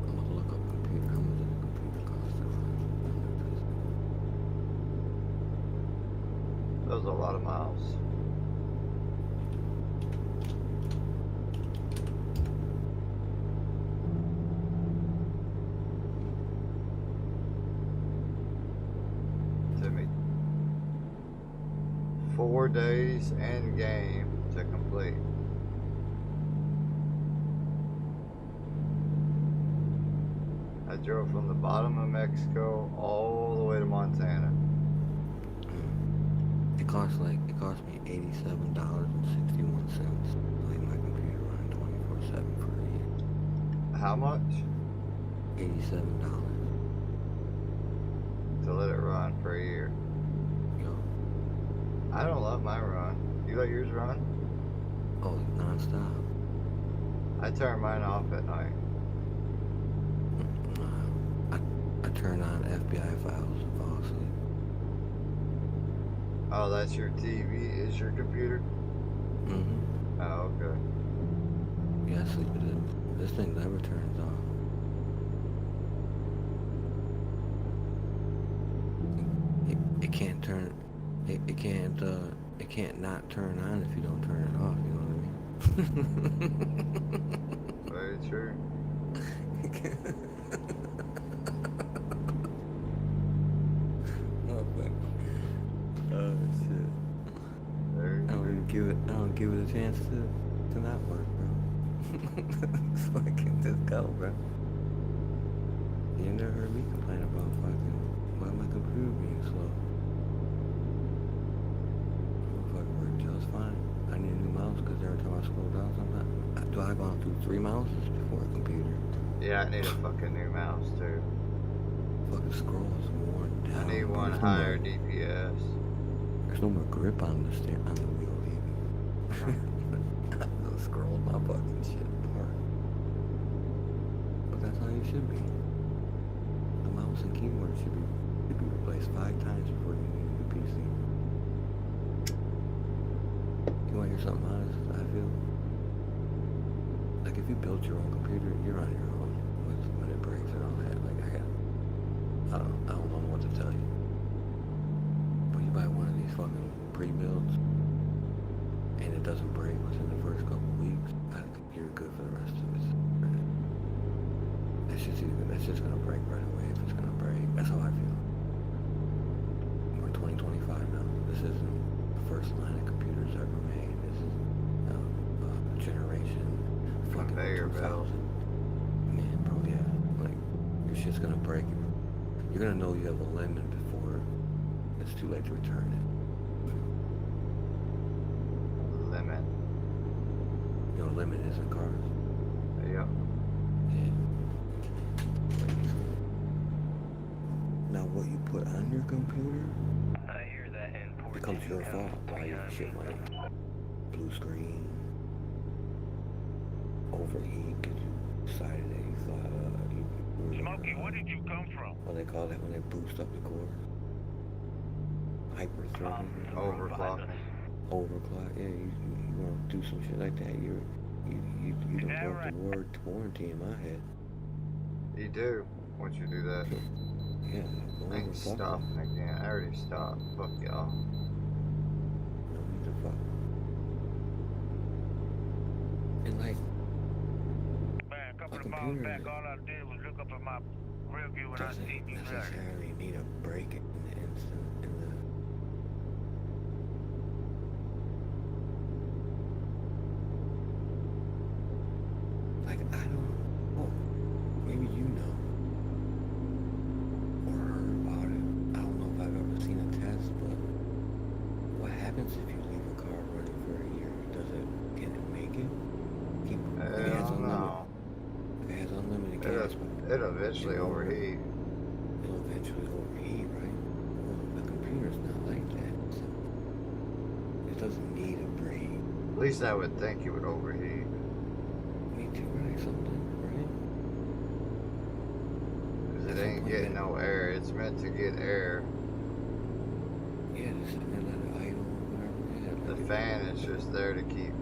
I'm gonna look up computer. How much does a computer cost? was a lot of miles. Took me 4 days end game to complete. I drove from the bottom of Mexico all the way to Montana. It cost me $87.61 to leave my computer running 24/7 for a year. How much? $87. To let it run for a year. Yo. I don't let mine run. You let yours run? Oh, non-stop. I turn mine off at night. I turn on FBI files and fall asleep. Oh, that's your TV? Is your computer? Mm-hmm. Oh, okay. Yeah, I sleep with it. This thing never turns off. It can't turn. It can't not turn on if you don't turn it off. You know what I mean? Very true. Oh shit! Very I don't true. even give it. I don't give it a chance to not work, bro. Just fucking just go, bro. You never heard me complain about fucking why my computer being slow. Fucking work just fine. I need a new mouse because every time I scroll down, sometimes do I go through 3 mouses before a computer? Yeah, I need a fucking new mouse too. Fucking scroll is worn down. I need one higher DPS. There's no more grip on the wheel even. I just scrolled my fucking shit apart. But that's how you should be. The mouse and keyboard should be replaced 5 times before you need a new PC. You want to hear something honest? I feel like if you built your own computer, you're on your own when it breaks and all that. Like I don't know what to tell you. But you buy one of these fucking pre-builds and it doesn't break within the first couple weeks, you're good for the rest of it. That's just gonna break right away if it's gonna break. That's how I feel. We're 2025 now. This isn't the first line of computers ever made. This is a generation fucking Conveyor 2000. belt. Man, bro, yeah. Like your shit's gonna break. You're gonna know you have a lemon before it's too late to return it. Limit. You know what lemon is in cars? Yep. Yeah. Now what you put on your computer I hear that in becomes your fault. Why your shit like blue screen, overheat because you decided that you thought you were Smokey, where did you come from? what they call that when they boost up the core? Hyperthreading. Overclocking. Overclock. Yeah, you want to do some shit like that. You don't that broke right? the word warranty in my head. You do once you do that. Yeah. I ain't stopping again. I already stopped. Fuck y'all. No need to fuck. And like, Man, a couple a of miles computer back, all I did was look up at my rear view and I doesn't seen you there. necessarily need a break in the instant. Like, I don't. Well, maybe you know or heard about it. I don't know if I've ever seen a test, but what happens if you leave a car running for a year? Can it make it? It has Hell no. It has unlimited gas. It'll eventually overheat. It'll eventually overheat, right? Well, the computer's not like that. So it doesn't need a break. At least I would think it would overheat. Me too, right? Something, right? Because it ain't getting no air. It's meant to get air. Yeah, just sitting there, let it idle or whatever. Yeah, The fan is just there to keep.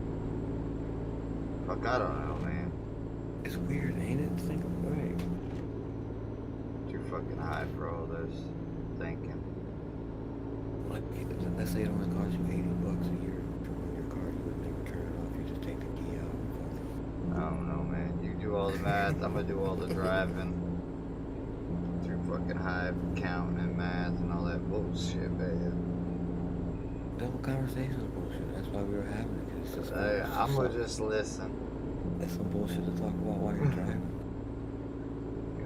Fuck, I don't know, man. it's weird, ain't it? Think of right. Too fucking high for all this thinking. Like, let's say it only costs you $80 a year to run your car. You would never turn it off. You just take the key out and fucking. I don't know, man. You do all the math. I'm gonna do all the driving. Through fucking hive counting and math and all that bullshit, man. The whole conversation is bullshit. That's why we were having it. It's just I'm gonna just listen. That's some bullshit to talk about while you're driving.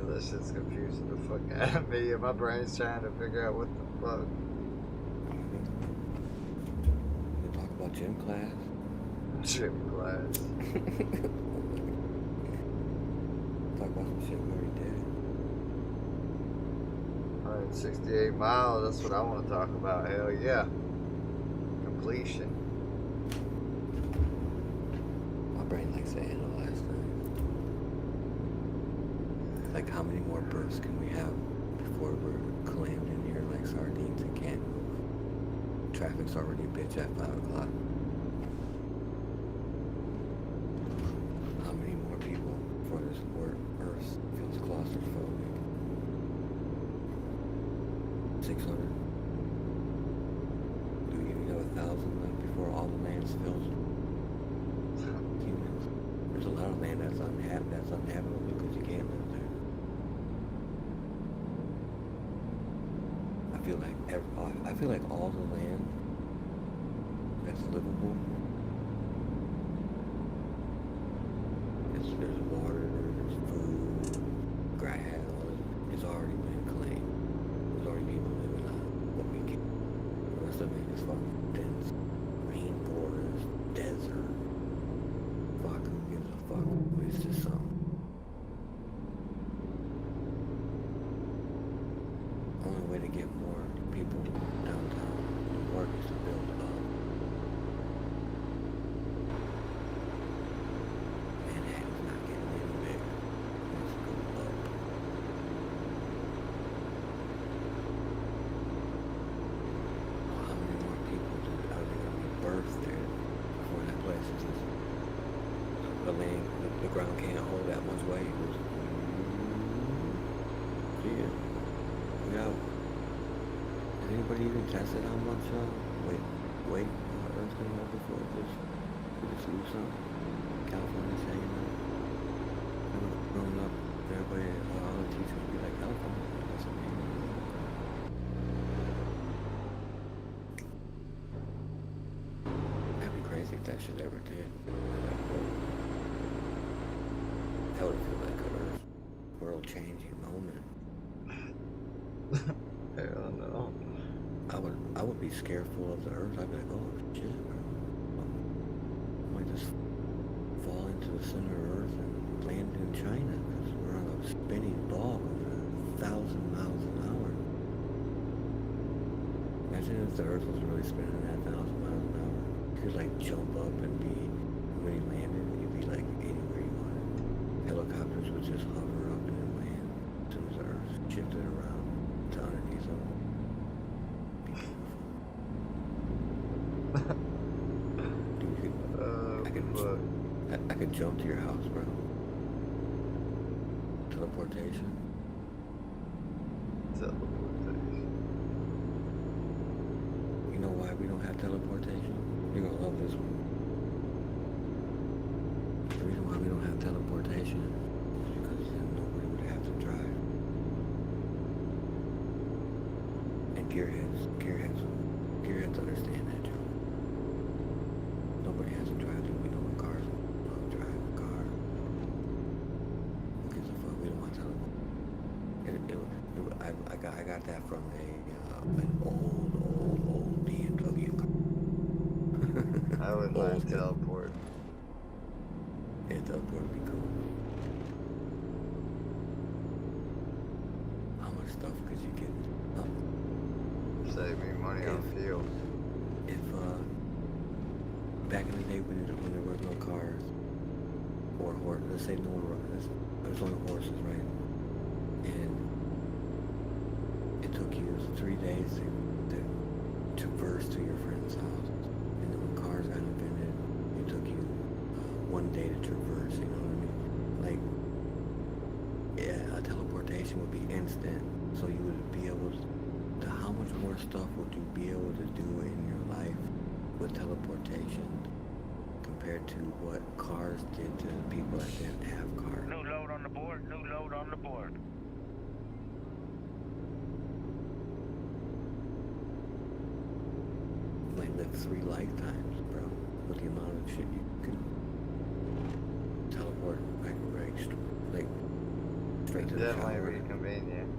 That shit's confusing the fuck out of me, and my brain's trying to figure out what the fuck. We talk about gym class. Gym class. Talk about some shit we already did. 168 miles, that's what I want to talk about. Hell yeah. Completion. My brain likes to analyze things. Like, how many more bursts can we have before we're clammed in here like sardines and can't move? Traffic's already a bitch at 5 o'clock. How many more people before this Earth feels claustrophobic? 600? Do you even have 1,000 left before all the land's filled? Humans. There's a lot of land that's uninhabitable because you can't live there. I feel like all the land that's livable, there's water, there's food, grass, it's already been claimed. There's already people living on what we can. The rest of it is fucking dense rainforest, desert. Fuck, who gives a fuck? It's just something. Only way to get more people downtown New York is to build up. Manhattan's not getting any bigger. Let's go up. How many more people are they going to be birthed there before that place is just the land, the ground can't hold that much weight. See ya. We out. Has anybody even tested how much weight Earth's gonna hold before we just lose some? California's hanging out. Growing up, everybody, all the teachers would be like, California, that's amazing. That'd be crazy if that shit ever did. That would feel like a world-changing moment. Hell no. I would be scareful of the Earth. I'd be like, oh shit, bro. I might just fall into the center of Earth and land in China because we're on a spinning ball at 1,000 miles an hour. Imagine if the Earth was really spinning at 1,000 miles an hour. You could like jump up and be, when you landed, you'd be like anywhere you wanted. Helicopters would just hover up and land as soon as the Earth shifted around to underneath them. I could jump to your house, bro. Teleportation. Teleportation. You know why we don't have teleportation? You're gonna love this one. The reason why we don't have teleportation is because then nobody would have to drive. And gearheads understand that, Joe. Nobody has to drive. We know what cars drive a car. Who gives a fuck? We don't want I got that from an old BMW car. I would like to teleport. Yeah, teleport would be cool. How much stuff could you get? Save me money on fuel. If back in the day when there were no cars or horses, let's say there's only horses, right? And it took you 3 days to traverse to your friend's house. And then when cars got invented, it took you 1 day to traverse, you know what I mean? Like, yeah, a teleportation would be instant, so you would be able to how much more stuff would you be able to do in your life with teleportation compared to what cars did to people that didn't have cars? New load on the board. New load on the board. You might live 3 lifetimes, bro, with the amount of shit you could teleport like straight to the shower. Definitely be convenient.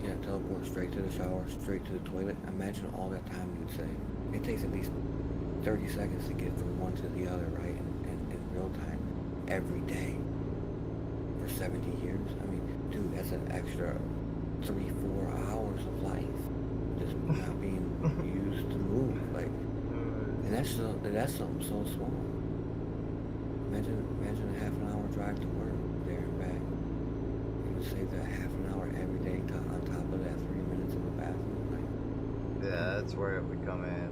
Yeah, teleport straight to the shower, straight to the toilet. Imagine all that time you'd save. It takes at least 30 seconds to get from one to the other, right? In real time, every day for 70 years. I mean, dude, that's an extra 3-4 hours of life just not being used to move. Like, and that's something so small. Imagine a half an hour drive to work, there and back. You would save that half an hour every day on top of that 3 minutes in the bathroom. Like, Yeah, that's where it would come in.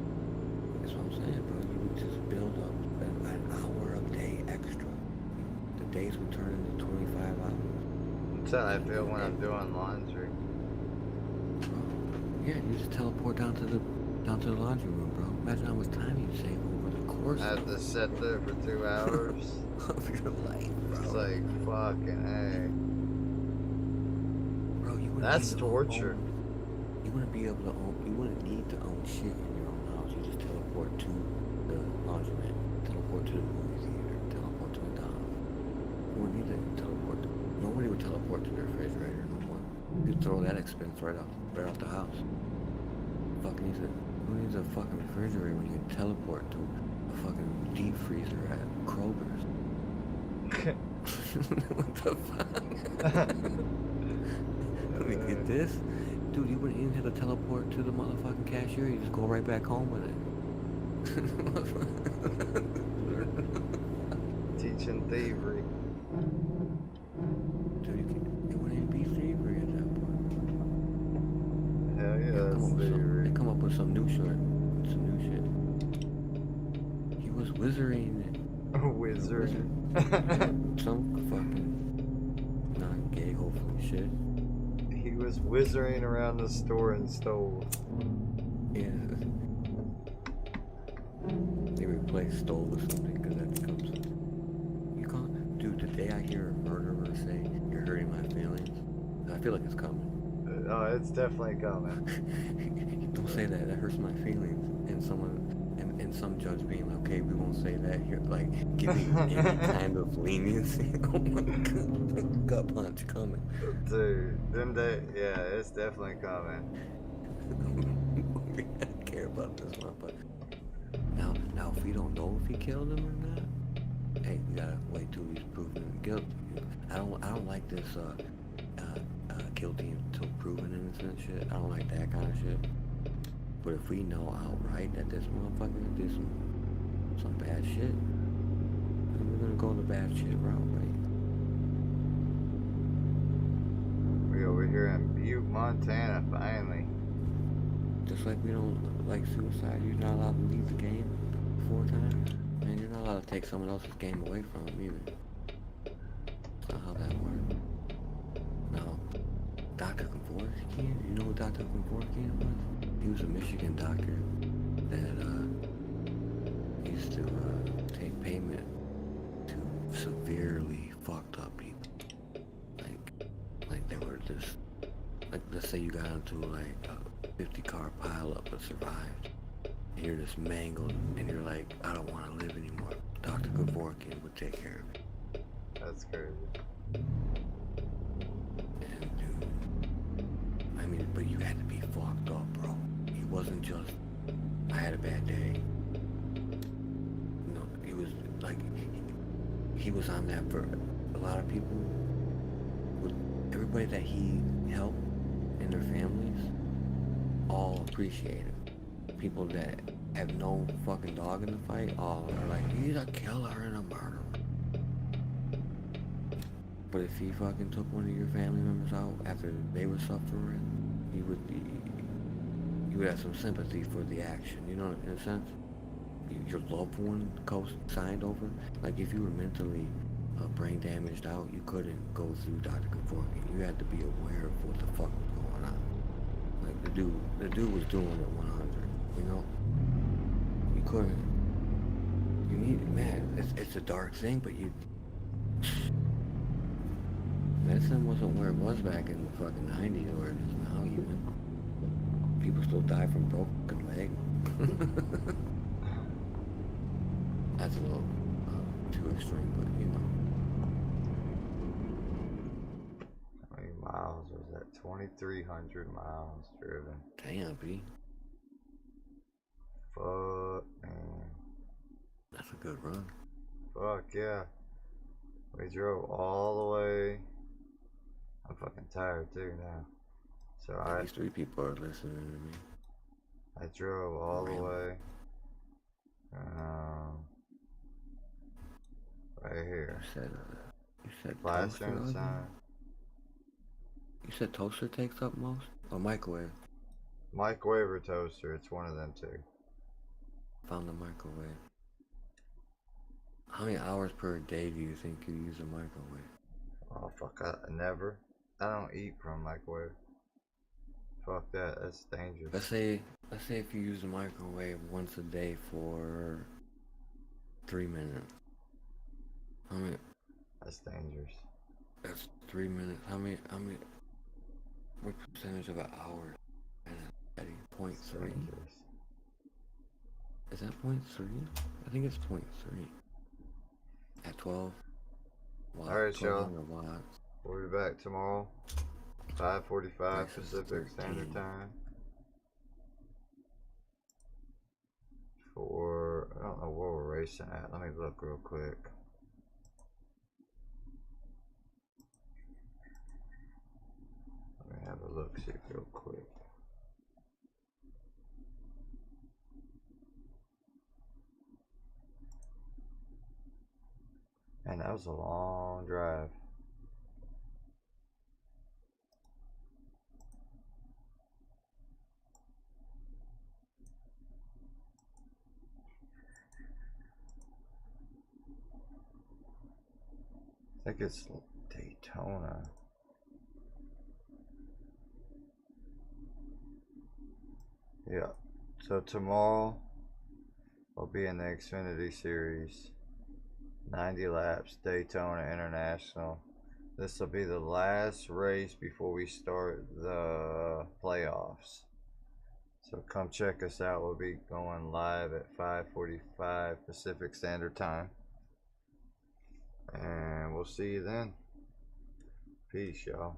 that's what I'm saying, bro. You would just build up an hour a day extra. The days would turn into 25 hours. That's how I feel when I'm doing laundry. Bro, yeah, you just teleport down to the laundry room, bro. Imagine how much time you'd save over the course I have to sit there for 2 hours. of your life, bro. It's like, fucking hey. Bro, you wouldn't That's need to torture. You wouldn't be able to own. You wouldn't need to own shit in your own house. You just teleport to the laundromat, teleport to the movie theater, teleport to McDonald's. You wouldn't need to teleport. Nobody would teleport to the refrigerator no more. You'd throw that expense right off the house. Who needs a fucking refrigerator when you can teleport to a fucking deep freezer at Kroger's? What the fuck? Let me get this. Dude, you wouldn't even have to teleport to the motherfucking cashier. You just go right back home with it. Teaching thievery. Dude, it wouldn't even be thievery at that point. Hell yeah, that's thievery. They come up with some new shit. Some new shit. He was wizarding it. Wizard. Some fucking non-gay, hopefully, shit. He was wizarding around the store and stole. Yeah. They replace stole with something because that becomes. You can't. Dude, the day I hear a murderer say, "You're hurting my feelings," I feel like it's coming. Oh, it's definitely coming. Don't say that. That hurts my feelings. And some judge being like, okay, we won't say that here. Like, giving any kind of leniency. Oh my god. Gut punch coming. Dude, yeah, it's definitely coming. We don't care about this motherfucker. Now, if we don't know if he killed him or not, hey, we gotta wait till he's proven guilty. I don't like this guilty until proven innocent shit. I don't like that kind of shit. But if we know outright that this motherfucker did some bad shit, then we're gonna go the bad shit route, right? We over here in Butte, Montana, finally. Just like we don't like suicide, you're not allowed to leave the game 4 times. And you're not allowed to take someone else's game away from them either. That's not how that works. Now, Dr. Kevorkian, you know what Dr. Kevorkian was? He was a Michigan doctor that used to take payment to severely fucked up people. Like they were just, like, let's say you got into like a 50-car pileup but survived. And you're just mangled and you're like, I don't want to live anymore. Dr. Kevorkian would take care of it. That's crazy. And dude, I mean, but you had to be fucked up, bro. He wasn't just, I had a bad day. No, he was like, he was on that for a lot of people. With everybody that he helped and their families, all appreciate him. People that have no fucking dog in the fight, all are like, he's a killer and a murderer. But if he fucking took one of your family members out after they were suffering, you would have some sympathy for the action, you know, in a sense. Your loved one signed over. Like, if you were mentally brain damaged out, you couldn't go through Dr. Kevorkian. You had to be aware of what the fuck was going on. Like the dude was doing it 100. You know, you couldn't. You need, man. It's a dark thing, but you medicine wasn't where it was back in the fucking 90s or it is now. Even people still die from broken leg. That's a little too extreme, but you know. How many miles was that? 2,300 miles driven. Damn, B. Fuck, man. That's a good run. Fuck yeah. We drove all the way. I'm fucking tired too now. So At least 3 people are listening to me. I drove all the Really? way. Right here. You said Plaster toaster. inside. You said toaster takes up most, or microwave? Microwave or toaster, it's one of them two. Found the microwave. How many hours per day do you think you use a microwave? Oh fuck, I never. I don't eat from microwave. Fuck that, that's dangerous. Let's say if you use a microwave once a day for 3 minutes. How many? That's dangerous. That's 3 minutes. How many? What percentage of an hour? And 0.3. Dangerous. Is that 0.3? I think it's 0.3. At 12. Wow. Alright, y'all. 1200 watts. We'll be back tomorrow. 5:45 This is Pacific 13. Standard Time. For, I don't know where we're racing at. Let me look real quick. Let me have a look, see real quick. And that was a long drive. I think it's Daytona. Yeah. So tomorrow we'll be in the Xfinity Series. 90 laps, Daytona International. This will be the last race before we start the playoffs. So come check us out. We'll be going live at 5:45 Pacific Standard Time. And we'll see you then. Peace, y'all.